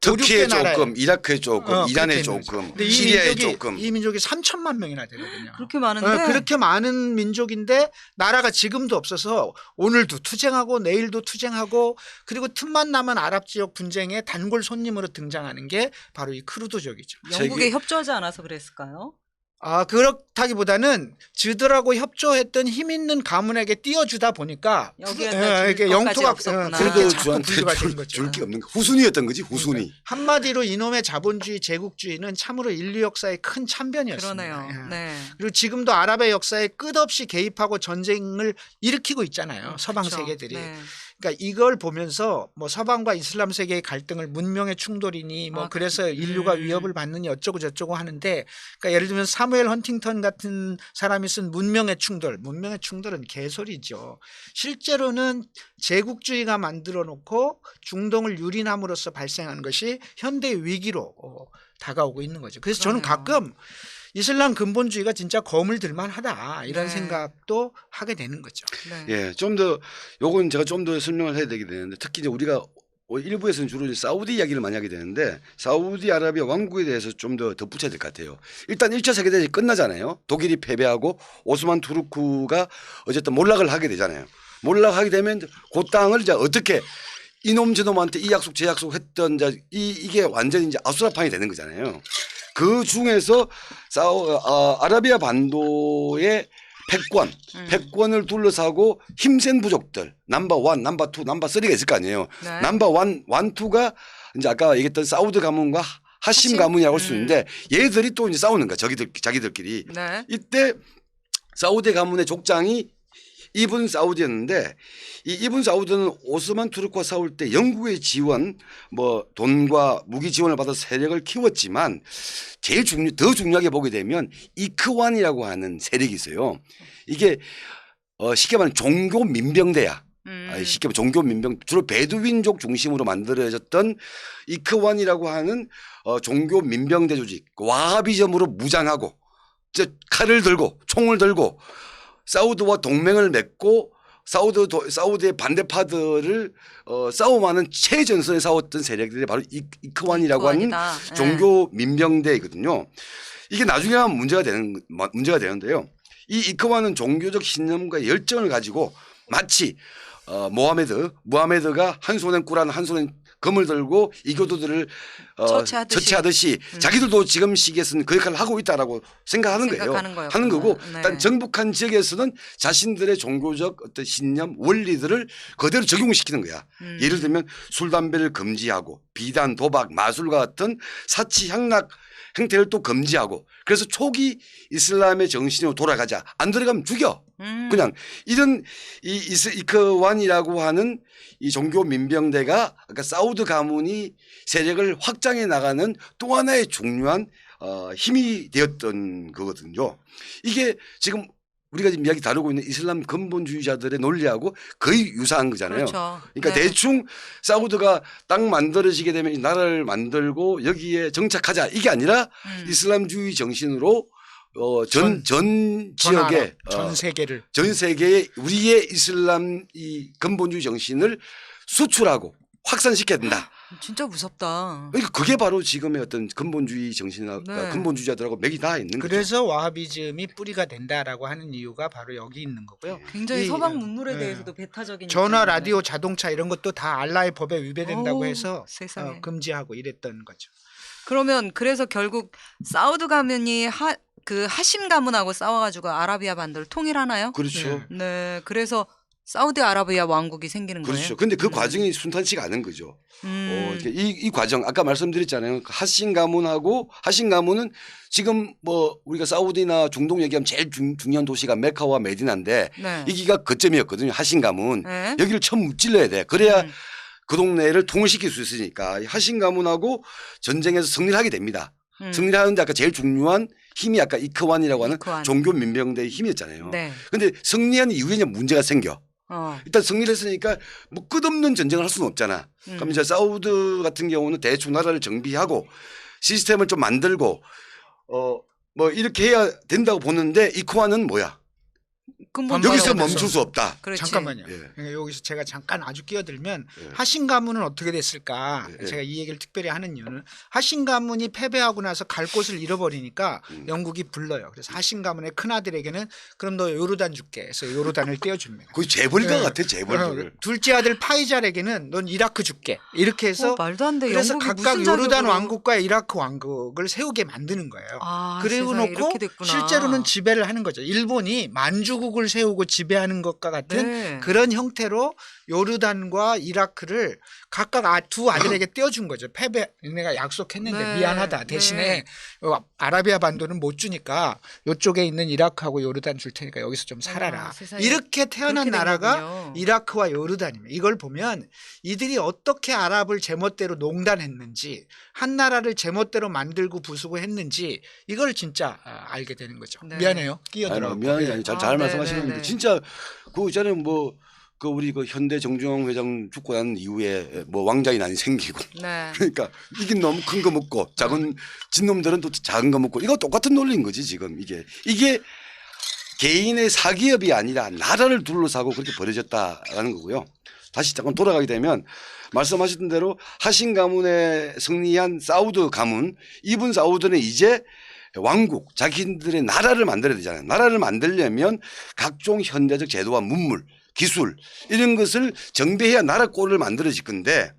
Speaker 3: 터키에
Speaker 2: 5, 6개 나라에.
Speaker 3: 조금, 이라크에 조금, 이란에
Speaker 2: 그렇게 있는 거죠.
Speaker 3: 조금,
Speaker 2: 근데
Speaker 3: 시리아에 조금.
Speaker 2: 이 민족이 3천만 명이나 되거든요.
Speaker 1: 그렇게 많은데
Speaker 2: 그렇게 많은 민족인데 나라가 지금도 없어서 오늘도 투쟁하고 내일도 투쟁하고 그리고 틈만 나면 아랍 지역 분쟁에 단골 손님으로 등장하는 게 바로 이 크루드족이죠.
Speaker 1: 영국에 협조하지 않아서 그랬을까요?
Speaker 2: 그렇다기보다는 저들하고 협조했던 힘 있는 가문에게 띄워주다 보니까
Speaker 1: 여기에다
Speaker 2: 이렇게
Speaker 1: 줄 것까지
Speaker 2: 영토가
Speaker 1: 없었구나.
Speaker 2: 그렇게
Speaker 3: 그래도
Speaker 2: 자꾸
Speaker 3: 저한테
Speaker 2: 분류가 된 거죠.
Speaker 3: 줄 게 없는 거. 후순위였던 거지, 후순위.
Speaker 2: 한마디로 이놈의 자본주의 제국주의는 참으로 인류 역사의 큰 참변이었습니다.
Speaker 1: 그러네요.
Speaker 2: 예.
Speaker 1: 네.
Speaker 2: 그리고 지금도 아랍의 역사에 끝없이 개입하고 전쟁을 일으키고 있잖아요. 서방
Speaker 1: 그렇죠.
Speaker 2: 세계들이.
Speaker 1: 네.
Speaker 2: 그러니까 이걸 보면서 뭐 서방과 이슬람 세계의 갈등을 문명의 충돌이니 뭐 그래서 인류가 위협을 받느니 어쩌고 저쩌고 하는데 그러니까 예를 들면 사무엘 헌팅턴 같은 사람이 쓴 문명의 충돌. 문명의 충돌은 개소리죠. 실제로는 제국주의가 만들어 놓고 중동을 유린함으로써 발생한 것이 현대 위기로 다가오고 있는 거죠. 그래서 저는
Speaker 1: 그러네요.
Speaker 2: 가끔 이슬람 근본주의가 진짜 거물 들만하다 이런
Speaker 1: 네.
Speaker 2: 생각도 하게 되는 거죠.
Speaker 1: 네.
Speaker 3: 예, 좀 더 요건 제가 좀 더 설명을 해야 되게 되는데 특히 이제 우리가 일부에서는 주로 이제 사우디 이야기를 많이 하게 되는데 사우디아라비아 왕국에 대해서 좀 더 덧붙여야 될 것 같아요. 일단 1차 세계대전이 끝나잖아요. 독일이 패배하고 오스만 투르크가 어쨌든 몰락을 하게 되잖아요. 몰락하게 되면 그 땅을 이제 어떻게 이놈 저놈한테 이 약속 제 약속 했던 이게 완전히 이제 아수라판이 되는 거잖아요. 그 중에서 아라비아 반도의 패권을 둘러싸고 힘센 부족들 넘버 1, 넘버 2, 넘버 3가 있을 거 아니에요.
Speaker 1: 네.
Speaker 3: 넘버 1, 2가 이제 아까 얘기했던 사우드 가문과 하심 가문이라고 할 수 있는데 얘들이 또 이제 싸우는 거야. 자기들끼리.
Speaker 1: 네.
Speaker 3: 이때 사우디 가문의 족장이 이븐 사우드였는데 이 이븐 사우드는 오스만 투르크와 싸울 때 영국의 지원 뭐 돈과 무기 지원을 받아서 세력을 키웠지만 제일 더 중요하게 보게 되면 이크완이라고 하는 세력이 있어요. 이게 쉽게 말하면 종교 민병대야. 쉽게 말하면 종교 민병 주로 베두인족 중심으로 만들어졌던 이크완이라고 하는 종교 민병대 조직 와하비즘으로 무장하고 칼을 들고 총을 들고 사우드와 동맹을 맺고 사우드의 반대파들을 싸움하는 최전선에 싸웠던 세력들이 바로 이크완이라고 하는
Speaker 1: 이크완이다.
Speaker 3: 종교 민병대이거든요. 이게 나중에 하면 문제가 되는데요. 이 이크완은 종교적 신념과 열정을 가지고 마치 무하메드가 한 손엔 꾸란 한 손엔 금을 들고 이교도들을 처치하듯이 자기들도 지금 시기에서는 그 역할을 하고 있다라고 생각하는 거예요. 하는 거고
Speaker 1: 네.
Speaker 3: 일단 정복한 지역에서는 자신들의 종교적 어떤 신념 원리들을 그대로 적용시키는 거야. 예를 들면 술 담배를 금지하고 비단 도박 마술과 같은 사치 향락 행태를 또 금지하고 그래서 초기 이슬람의 정신으로 돌아가자. 안 들어가면 죽여. 그냥 이런 이크완이라고 하는 이 종교 민병대가 그러니까 사우드 가문이 세력을 확장해 나가는 또 하나의 중요한 힘이 되었던 거거든요. 이게 지금 우리가 지금 이야기 다루고 있는 이슬람 근본주의자들의 논리하고 거의 유사한 거잖아요.
Speaker 1: 그렇죠.
Speaker 3: 그러니까
Speaker 1: 네.
Speaker 3: 대충 사우드가 땅 만들어지게 되면 이 나라를 만들고 여기에 정착하자 이게 아니라 이슬람주의 정신으로 전 지역에
Speaker 2: 전
Speaker 3: 세계에 우리의 이슬람 이 근본주의 정신을 수출하고 확산시켜야 된다.
Speaker 1: 진짜 무섭다.
Speaker 3: 그러니까 그게 바로 지금의 어떤 근본주의 정신이나
Speaker 1: 네.
Speaker 3: 근본주의자들하고 맥이 다 있는 거죠.
Speaker 2: 그래서 와하비즘이 뿌리가 된다라고 하는 이유가 바로 여기 있는 거고요.
Speaker 1: 굉장히
Speaker 2: 이,
Speaker 1: 서방 문물에
Speaker 2: 네.
Speaker 1: 대해서도 배타적인
Speaker 2: 전화,
Speaker 1: 입장이네.
Speaker 2: 라디오, 자동차 이런 것도 다 알라의 법에 위배된다고
Speaker 1: 어우,
Speaker 2: 해서
Speaker 1: 세상에.
Speaker 2: 금지하고 이랬던 거죠.
Speaker 1: 그러면 그래서 결국 사우드 가문이 하심 가문하고 싸워가지고 아라비아 반도를 통일하나요?
Speaker 3: 그렇죠.
Speaker 1: 네, 그래서 사우디아라비아 왕국이 생기는 거예요.
Speaker 3: 그렇죠. 근데 그 과정이 순탄치가 않은 거죠. 이 과정 아까 말씀드렸잖아요. 하신 가문은 지금 뭐 우리가 사우디나 중동 얘기하면 제일 중요한 도시가 메카와 메디나인데
Speaker 1: 네.
Speaker 3: 여기가 거점이었거든요. 하신 가문.
Speaker 1: 네.
Speaker 3: 여기를 처음 무찔러야 돼. 그래야 그 동네를 통일시킬 수 있으니까 하신 가문하고 전쟁에서 승리를 하게 됩니다. 승리를 하는데 아까 제일 중요한 힘이 아까 이크완이라고 하는
Speaker 1: 이크완.
Speaker 3: 종교 민병대의 힘이었잖아요.
Speaker 1: 네.
Speaker 3: 근데 승리한 이후에 이제 문제가 생겨. 일단 승리를 했으니까 뭐 끝없는 전쟁을 할 수는 없잖아. 그럼 이제 사우드 같은 경우는 대충 나라를 정비하고 시스템을 좀 만들고 뭐 이렇게 해야 된다고 보는데 이크완은 뭐야?
Speaker 1: 근본
Speaker 3: 여기서
Speaker 1: 지역에서.
Speaker 3: 멈출 수 없다.
Speaker 1: 그렇지.
Speaker 2: 잠깐만요.
Speaker 3: 예.
Speaker 2: 여기서 제가 잠깐 아주 끼어들면
Speaker 3: 예.
Speaker 2: 하신 가문은 어떻게 됐을까?
Speaker 3: 예.
Speaker 2: 제가 이 얘기를 특별히 하는 이유는 하신 가문이 패배하고 나서 갈 곳을 잃어버리니까 영국이 불러요. 그래서 하신 가문의 큰 아들에게는 그럼 너 요르단 줄게 해서 요르단을 떼어줍니다.
Speaker 3: 거의 재벌가
Speaker 2: 예.
Speaker 3: 같아 재벌들.
Speaker 2: 둘째 아들 파이잘에게는 넌 이라크 줄게. 이렇게 해서
Speaker 1: 말도 안 돼.
Speaker 2: 그래서
Speaker 1: 영국이
Speaker 2: 각각
Speaker 1: 무슨
Speaker 2: 요르단
Speaker 1: 자격으로.
Speaker 2: 왕국과 이라크 왕국을 세우게 만드는 거예요.
Speaker 1: 아,
Speaker 2: 그리고
Speaker 1: 세상에
Speaker 2: 놓고
Speaker 1: 이렇게 됐구나.
Speaker 2: 실제로는 지배를 하는 거죠. 일본이 만주국을 세우고 지배하는 것과 같은
Speaker 1: 네.
Speaker 2: 그런 형태로 요르단과 이라크를 각각 두 아들에게 떼어준 거죠. 패배 내가 약속했는데
Speaker 1: 네.
Speaker 2: 미안하다. 대신에 아라비아 반도는 못 주니까 이쪽에 있는 이라크하고 요르단 줄 테니까 여기서 좀 살아라.
Speaker 1: 세상에
Speaker 2: 이렇게 태어난
Speaker 1: 그렇게 된
Speaker 2: 나라가
Speaker 1: 거군요.
Speaker 2: 이라크와 요르단입니다. 이걸 보면 이들이 어떻게 아랍을 제멋대로 농단했는지 한 나라를 제멋대로 만들고 부수고 했는지 이걸 진짜 알게 되는 거죠.
Speaker 1: 네.
Speaker 2: 미안해요. 끼어들어.
Speaker 3: 아니, 미안해. 잘
Speaker 1: 네,
Speaker 3: 말씀하시는데
Speaker 1: 네, 네.
Speaker 3: 진짜 그 있잖아요. 뭐 그 우리 그 현대 정주영 회장 죽고 난 이후에 뭐 왕자인 난이 생기고
Speaker 1: 네.
Speaker 3: 그러니까 이게 너무 큰 거 먹고 작은 진놈들은 또 작은 거 먹고 이거 똑같은 논리인 거지 지금 이게 개인의 사기업이 아니라 나라를 둘러싸고 그렇게 벌어졌다라는 거고요. 다시 잠깐 돌아가게 되면 말씀하셨던 대로 하신 가문에 승리한 사우드 가문 이분 사우드는 이제 왕국 자기들의 나라를 만들어야 되잖아요. 나라를 만들려면 각종 현대적 제도와 문물 기술 이런 것을 정비해야 나라 꼴을 만들어질 건데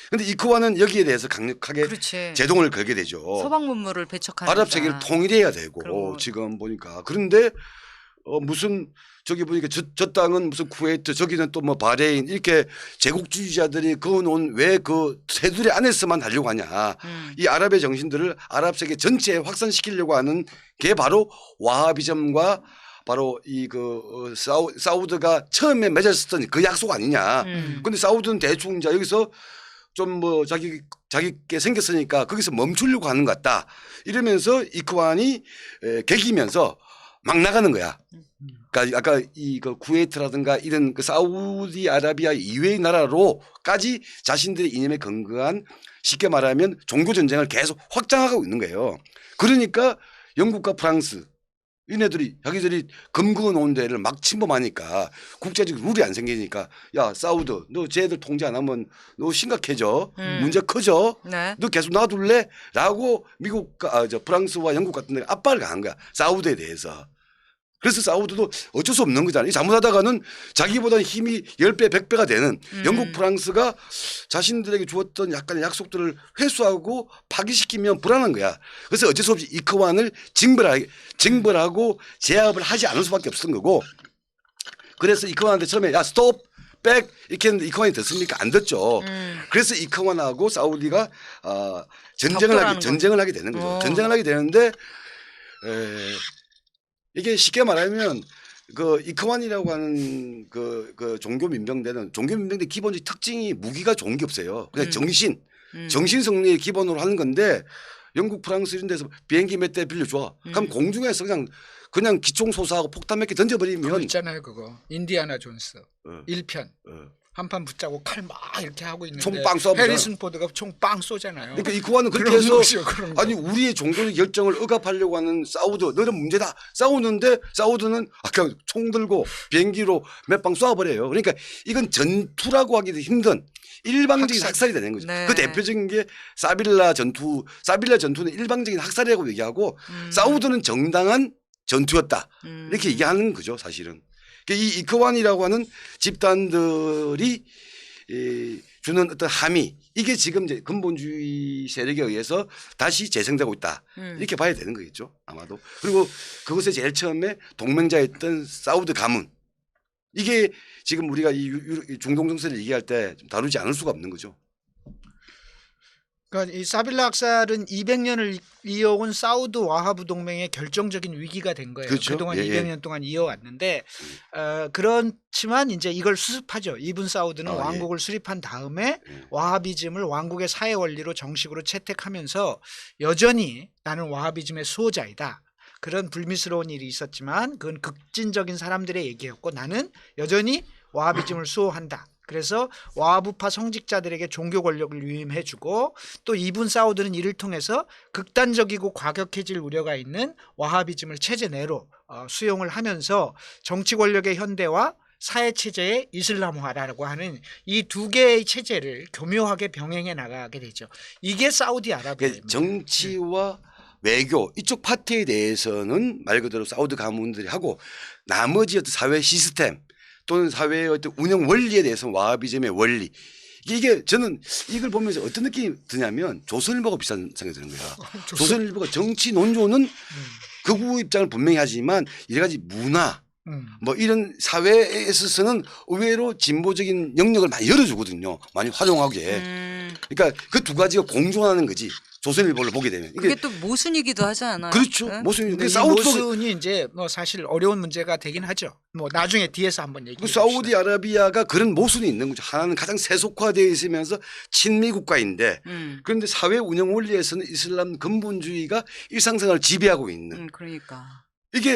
Speaker 3: 근데 이크와는 여기에 대해서 강력하게
Speaker 1: 그렇지.
Speaker 3: 제동을 걸게 되죠.
Speaker 1: 서방 문물을 배척하는
Speaker 3: 아랍 세계를 통일해야 되고
Speaker 1: 그리고
Speaker 3: 지금 보니까 그런데 무슨 저기 보니까 저 땅은 무슨 쿠웨이트 저기는 또 뭐 바레인 이렇게 제국주의자들이 그어놓은 왜 그 테두리 안에서만 하려고 하냐. 이 아랍의 정신들을 아랍 세계 전체에 확산시키려고 하는 게 바로 와하비즘과 바로 이 그 사우드가 처음에 맺었던 그 약속 아니냐. 근데 사우드는 대충 이제 여기서 좀 뭐 자기께 생겼으니까 거기서 멈추려고 하는 것 같다. 이러면서 이크완이 개기면서 막 나가는 거야. 그러니까 아까 이 그 쿠웨이트라든가 이런 그 사우디아라비아 이외의 나라로까지 자신들의 이념에 근거한 쉽게 말하면 종교 전쟁을 계속 확장하고 있는 거예요. 그러니까 영국과 프랑스 이네들이 자기들이 금그어 놓은 데를 막 침범하니까 국제적 룰이 안 생기니까 야 사우드 너 쟤들 통제 안 하면 너 심각해져 문제 커져
Speaker 1: 네.
Speaker 3: 너 계속 놔둘래? 라고 미국과 프랑스와 영국 같은 데가 압박을 가한 거야 사우드에 대해서. 그래서 사우드도 어쩔 수 없는 거잖아요. 잘못하다가는 자기보다 힘이 10배 100배가 되는 영국 프랑스가 자신들에게 주었던 약간의 약속들을 회수하고 파기시키면 불안한 거야. 그래서 어쩔 수 없이 이크완을 징벌하고 제압을 하지 않을 수밖에 없었던 거고 그래서 이크완한테 처음에 야 스톱 백 이렇게 했는데 이크완이 듣습니까? 안 듣죠. 그래서 이크완하고 사우디가 전쟁을 하게 되는 거죠. 전쟁을 하게 되는데 이게 쉽게 말하면 그 이크완이라고 하는 그 종교 민병대는 종교 민병대 기본적 특징이 무기가 좋은 게 없어요. 그냥 정신 승리의 기본으로 하는 건데 영국 프랑스 이런 데서 비행기 몇 대 빌려줘. 그럼 공중에서 그냥 기총 소사하고 폭탄 몇 개
Speaker 2: 그거
Speaker 3: 던져버리면
Speaker 2: 있잖아요. 그거 인디아나 존스 1편 한판 붙잡고 칼 막 이렇게 하고 있는데
Speaker 3: 총 빵 쏴보잖아.
Speaker 2: 해리슨 포드가 총 빵 쏘잖아요.
Speaker 3: 그러니까 이크완은 그렇게
Speaker 2: 그런
Speaker 3: 해서
Speaker 2: 것이요, 그런 거.
Speaker 3: 아니 우리의 종교적 결정을 억압하려고 하는 사우드 너는 문제다 싸우는데 사우드는 아까 총 들고 비행기로 몇 방 쏴버려요. 그러니까 이건 전투라고 하기도 힘든 일방적인 학살이 되는 거죠.
Speaker 1: 네.
Speaker 3: 그 대표적인 게 사빌라 전투는 일방적인 학살이라고 얘기하고 사우드는 정당한 전투였다. 이렇게 얘기하는 거죠 사실은. 이 이크완이라고 하는 집단들이 주는 어떤 함의 이게 지금 이제 근본주의 세력에 의해서 다시 재생되고 있다. 이렇게 봐야 되는 거겠죠 아마도. 그리고 그것에 제일 처음에 동맹자였던 사우드 가문 이게 지금 우리가 이 중동 정세를 얘기할 때 다루지 않을 수가 없는 거죠.
Speaker 2: 그러니까 이 사빌라 학살은 200년을 이어온 사우드 와하브 동맹의 결정적인 위기가 된 거예요.
Speaker 3: 그렇죠.
Speaker 2: 그동안
Speaker 3: 예,
Speaker 2: 200년 동안 이어왔는데 그렇지만 이제 이걸 수습하죠. 이분 사우드는 왕국을 수립한 다음에 와하비즘을 왕국의 사회 원리로 정식으로 채택하면서 여전히 나는 와하비즘의 수호자이다. 그런 불미스러운 일이 있었지만 그건 극진적인 사람들의 얘기였고 나는 여전히 와하비즘을 수호한다. 그래서 와하부파 성직자들에게 종교 권력을 위임해주고 또 이분 사우드는 이를 통해서 극단적이고 과격해질 우려가 있는 와하비즘을 체제 내로 수용을 하면서 정치 권력의 현대화, 사회 체제의 이슬람화라고 하는 이 두 개의 체제를 교묘하게 병행해 나가게 되죠. 이게 사우디아라비아입니다.
Speaker 3: 정치와 외교 이쪽 파트에 대해서는 말 그대로 사우디 가문들이 하고 나머지 어떤 사회 시스템 또는 사회의 어떤 운영 원리에 대해서는 와하비즘의 원리 이게 저는 이걸 보면서 어떤 느낌이 드냐면 조선일보가 비슷한 생각이 드는 거야. 조선일보가 정치 논조는 극우 입장을 분명히 하지만 여러 가지 문화 뭐 이런 사회에 있어서는 의외로 진보적인 영역을 많이 열어주거든요. 많이 활용하게. 그러니까 그 두 가지가 공존하는 거지. 조선일보를 보게 되면
Speaker 1: 그게 또 모순이기도 하지 않아요?
Speaker 3: 그렇죠.
Speaker 1: 네?
Speaker 3: 모순이
Speaker 2: 근데 이 모순이 이제 뭐 사실 어려운 문제가 되긴 하죠. 뭐 나중에 뒤에서 한번 얘기해 봅시다.
Speaker 3: 사우디아라비아가 그런 모순이 있는 거죠. 하나는 가장 세속화되어 있으면서 친미 국가인데 그런데 사회 운영 원리에서는 이슬람 근본주의가 일상생활을 지배하고 있는
Speaker 1: 그러니까.
Speaker 3: 이게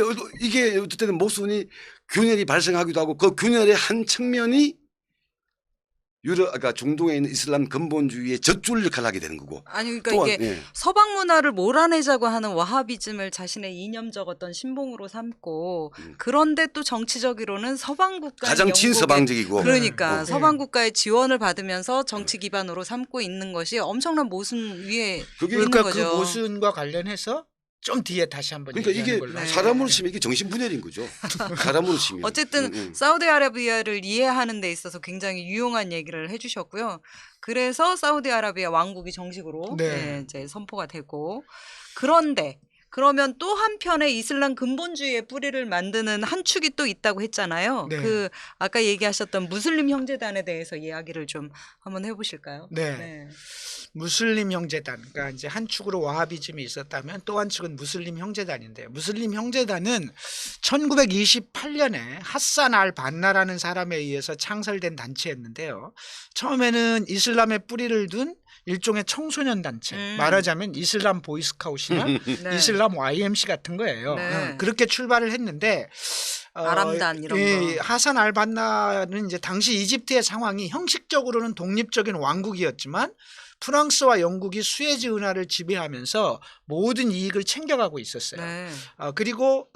Speaker 3: 어떨 때는 모순이 균열이 발생하기도 하고 그 균열의 한 측면이 그러니까 중동에 있는 이슬람 근본주의의 젖줄 역할을 하게 되는 거고.
Speaker 1: 아니 그러니까
Speaker 3: 또한,
Speaker 1: 이게
Speaker 3: 예.
Speaker 1: 서방 문화를 몰아내자고 하는 와하비즘을 자신의 이념적 어떤 신봉으로 삼고 그런데 또 정치적으로는 서방 국가
Speaker 3: 가장 친서방적이고.
Speaker 1: 그러니까
Speaker 2: 네.
Speaker 1: 서방 국가의 지원을 받으면서 정치 기반으로 삼고 있는 것이 엄청난 모순 위에
Speaker 3: 그게
Speaker 1: 있는
Speaker 2: 그러니까
Speaker 1: 거죠.
Speaker 2: 그 모순과 관련해서 좀 뒤에 다시 한번
Speaker 3: 그러니까
Speaker 2: 얘기하는
Speaker 3: 이게
Speaker 2: 걸로
Speaker 1: 네.
Speaker 3: 사람으로 치면 이게 정신분열인 거죠. 사람으로 치면.
Speaker 1: 어쨌든 사우디아라비아를 이해하는 데 있어서 굉장히 유용한 얘기를 해주셨고요. 그래서 사우디아라비아 왕국이 정식으로
Speaker 2: 네.
Speaker 1: 예, 이제 선포가 되고 그런데 그러면 또 한편에 이슬람 근본주의의 뿌리를 만드는 한 축이 또 있다고 했잖아요.
Speaker 2: 네.
Speaker 1: 그 아까 얘기하셨던 무슬림 형제단에 대해서 이야기를 좀 한번 해보실까요?
Speaker 2: 네. 무슬림 형제단, 그러니까 이제 한 축으로 와하비즘이 있었다면 또 한 축은 무슬림 형제단인데요. 무슬림 형제단은 1928년에 하산 알 반나라는 사람에 의해서 창설된 단체였는데요. 처음에는 이슬람의 뿌리를 둔 일종의 청소년 단체, 말하자면 이슬람 보이스카웃이나
Speaker 1: 네.
Speaker 2: 이슬람 YMC 같은 거예요.
Speaker 1: 네.
Speaker 2: 그렇게 출발을 했는데
Speaker 1: 아람단 이런
Speaker 2: 이
Speaker 1: 거.
Speaker 2: 하산 알 반나는 이제 당시 이집트의 상황이 형식적으로는 독립적인 왕국이었지만 프랑스와 영국이 수에즈 운하를 지배하면서 모든 이익을 챙겨가고 있었어요.
Speaker 1: 네.
Speaker 2: 그리고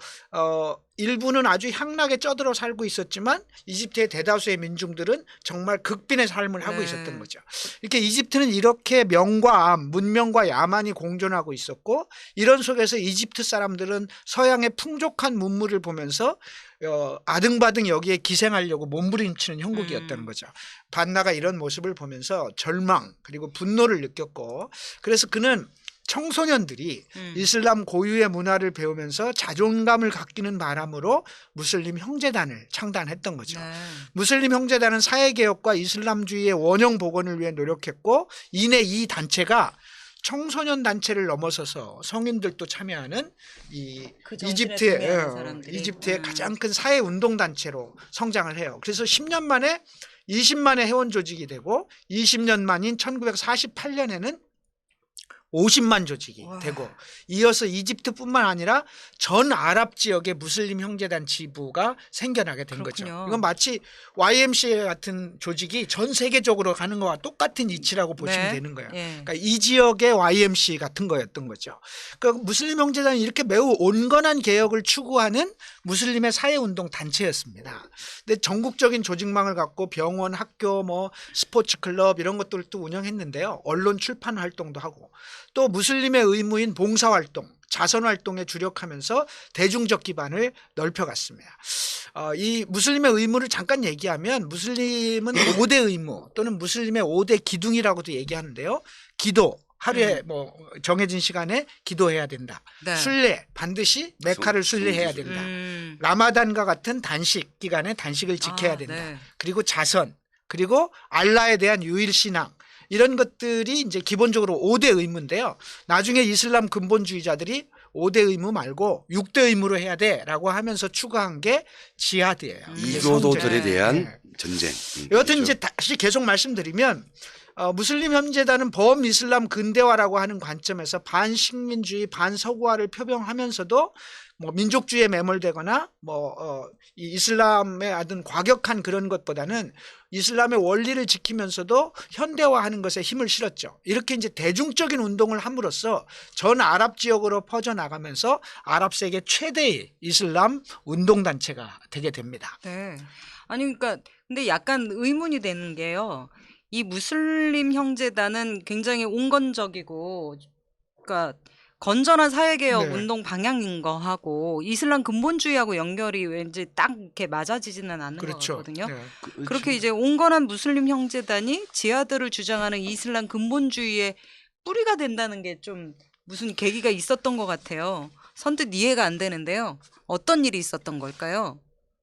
Speaker 2: 일부는 아주 향락에 쩌들어 살고 있었지만 이집트의 대다수의 민중들은 정말 극빈의 삶을 하고
Speaker 1: 네.
Speaker 2: 있었던 거죠. 이렇게 이집트는 이렇게 명과 암, 문명과 야만이 공존하고 있었고 이런 속에서 이집트 사람들은 서양의 풍족한 문물을 보면서 아등바등 여기에 기생하려고 몸부림치는 형국이었다는 거죠. 반나가 이런 모습을 보면서 절망 그리고 분노를 느꼈고 그래서 그는 청소년들이 이슬람 고유의 문화를 배우면서 자존감을 갖기는 바람으로 무슬림 형제단을 창단했던 거죠.
Speaker 1: 네.
Speaker 2: 무슬림 형제단은 사회개혁과 이슬람주의의 원형 복원을 위해 노력했고 이내 이 단체가 청소년 단체를 넘어서서 성인들도 참여하는 이
Speaker 1: 그 정신에 동의하는 사람들이.
Speaker 2: 이집트의 가장 큰 사회 운동 단체로 성장을 해요. 그래서 10년 만에 20만의 회원 조직이 되고 20년 만인 1948년에는 50만 조직이
Speaker 1: 와.
Speaker 2: 되고 이어서 이집트뿐만 아니라 전 아랍 지역의 무슬림 형제단 지부가 생겨나게 된
Speaker 1: 그렇군요.
Speaker 2: 거죠. 이건 마치 YMCA 같은 조직이 전 세계적으로 가는 거와 똑같은 이치라고 보시면
Speaker 1: 네.
Speaker 2: 되는 거예요.
Speaker 1: 예.
Speaker 2: 그러니까 이 지역의 YMC 같은 거였던 거죠. 그러니까 무슬림 형제단이 이렇게 매우 온건한 개혁을 추구하는 무슬림의 사회운동 단체였습니다. 근데 전국적인 조직망을 갖고 병원, 학교, 뭐 스포츠 클럽 이런 것들도 운영했는데요. 언론 출판 활동도 하고 또 무슬림의 의무인 봉사활동, 자선활동에 주력하면서 대중적 기반을 넓혀갔습니다. 이 무슬림의 의무를 잠깐 얘기하면 무슬림은 5대 의무 또는 무슬림의 5대 기둥이라고도 얘기하는데요. 기도, 하루에 뭐 정해진 시간에 기도해야 된다.
Speaker 1: 네.
Speaker 2: 순례, 반드시 메카를 순례해야 된다. 라마단과 같은 단식 기간에 단식을 지켜야 된다.
Speaker 1: 네.
Speaker 2: 그리고 자선, 그리고 알라에 대한 유일신앙 이런 것들이 이제 기본적으로 5대 의무인데요. 나중에 이슬람 근본주의자들이 5대 의무 말고 6대 의무로 해야 돼라고 하면서 추가한 게 지하드예요.
Speaker 3: 이교도들에
Speaker 2: 성전.
Speaker 3: 대한
Speaker 2: 네.
Speaker 3: 전쟁.
Speaker 2: 여하튼
Speaker 3: 그렇죠.
Speaker 2: 이제 다시 계속 말씀드리면 무슬림 형제단은 범이슬람 근대화라고 하는 관점에서 반식민주의, 반서구화를 표명하면서도 뭐 민족주의에 매몰되거나 이 이슬람의 어떤 과격한 그런 것보다는 이슬람의 원리를 지키면서도 현대화하는 것에 힘을 실었죠. 이렇게 이제 대중적인 운동을 함으로써 전 아랍 지역으로 퍼져나가면서 아랍 세계 최대의 이슬람 운동단체가 되게 됩니다.
Speaker 1: 네. 아니 그러니까 근데 약간 의문이 되는 게요. 이 무슬림 형제단은 굉장히 온건적이고 그러니까 건전한 사회개혁
Speaker 2: 네.
Speaker 1: 운동 방향인 거 하고 이슬람 근본주의하고 연결이 왠지 딱 이렇게 맞아지지는 않는 것
Speaker 2: 그렇죠.
Speaker 1: 같거든요.
Speaker 2: 네.
Speaker 1: 그렇게 이제 온건한 무슬림 형제단이 지하드를 주장하는 이슬람 근본주의의 뿌리가 된다는 게 좀 무슨 계기가 있었던 것 같아요. 선뜻 이해가 안 되는데요. 어떤 일이 있었던 걸까요?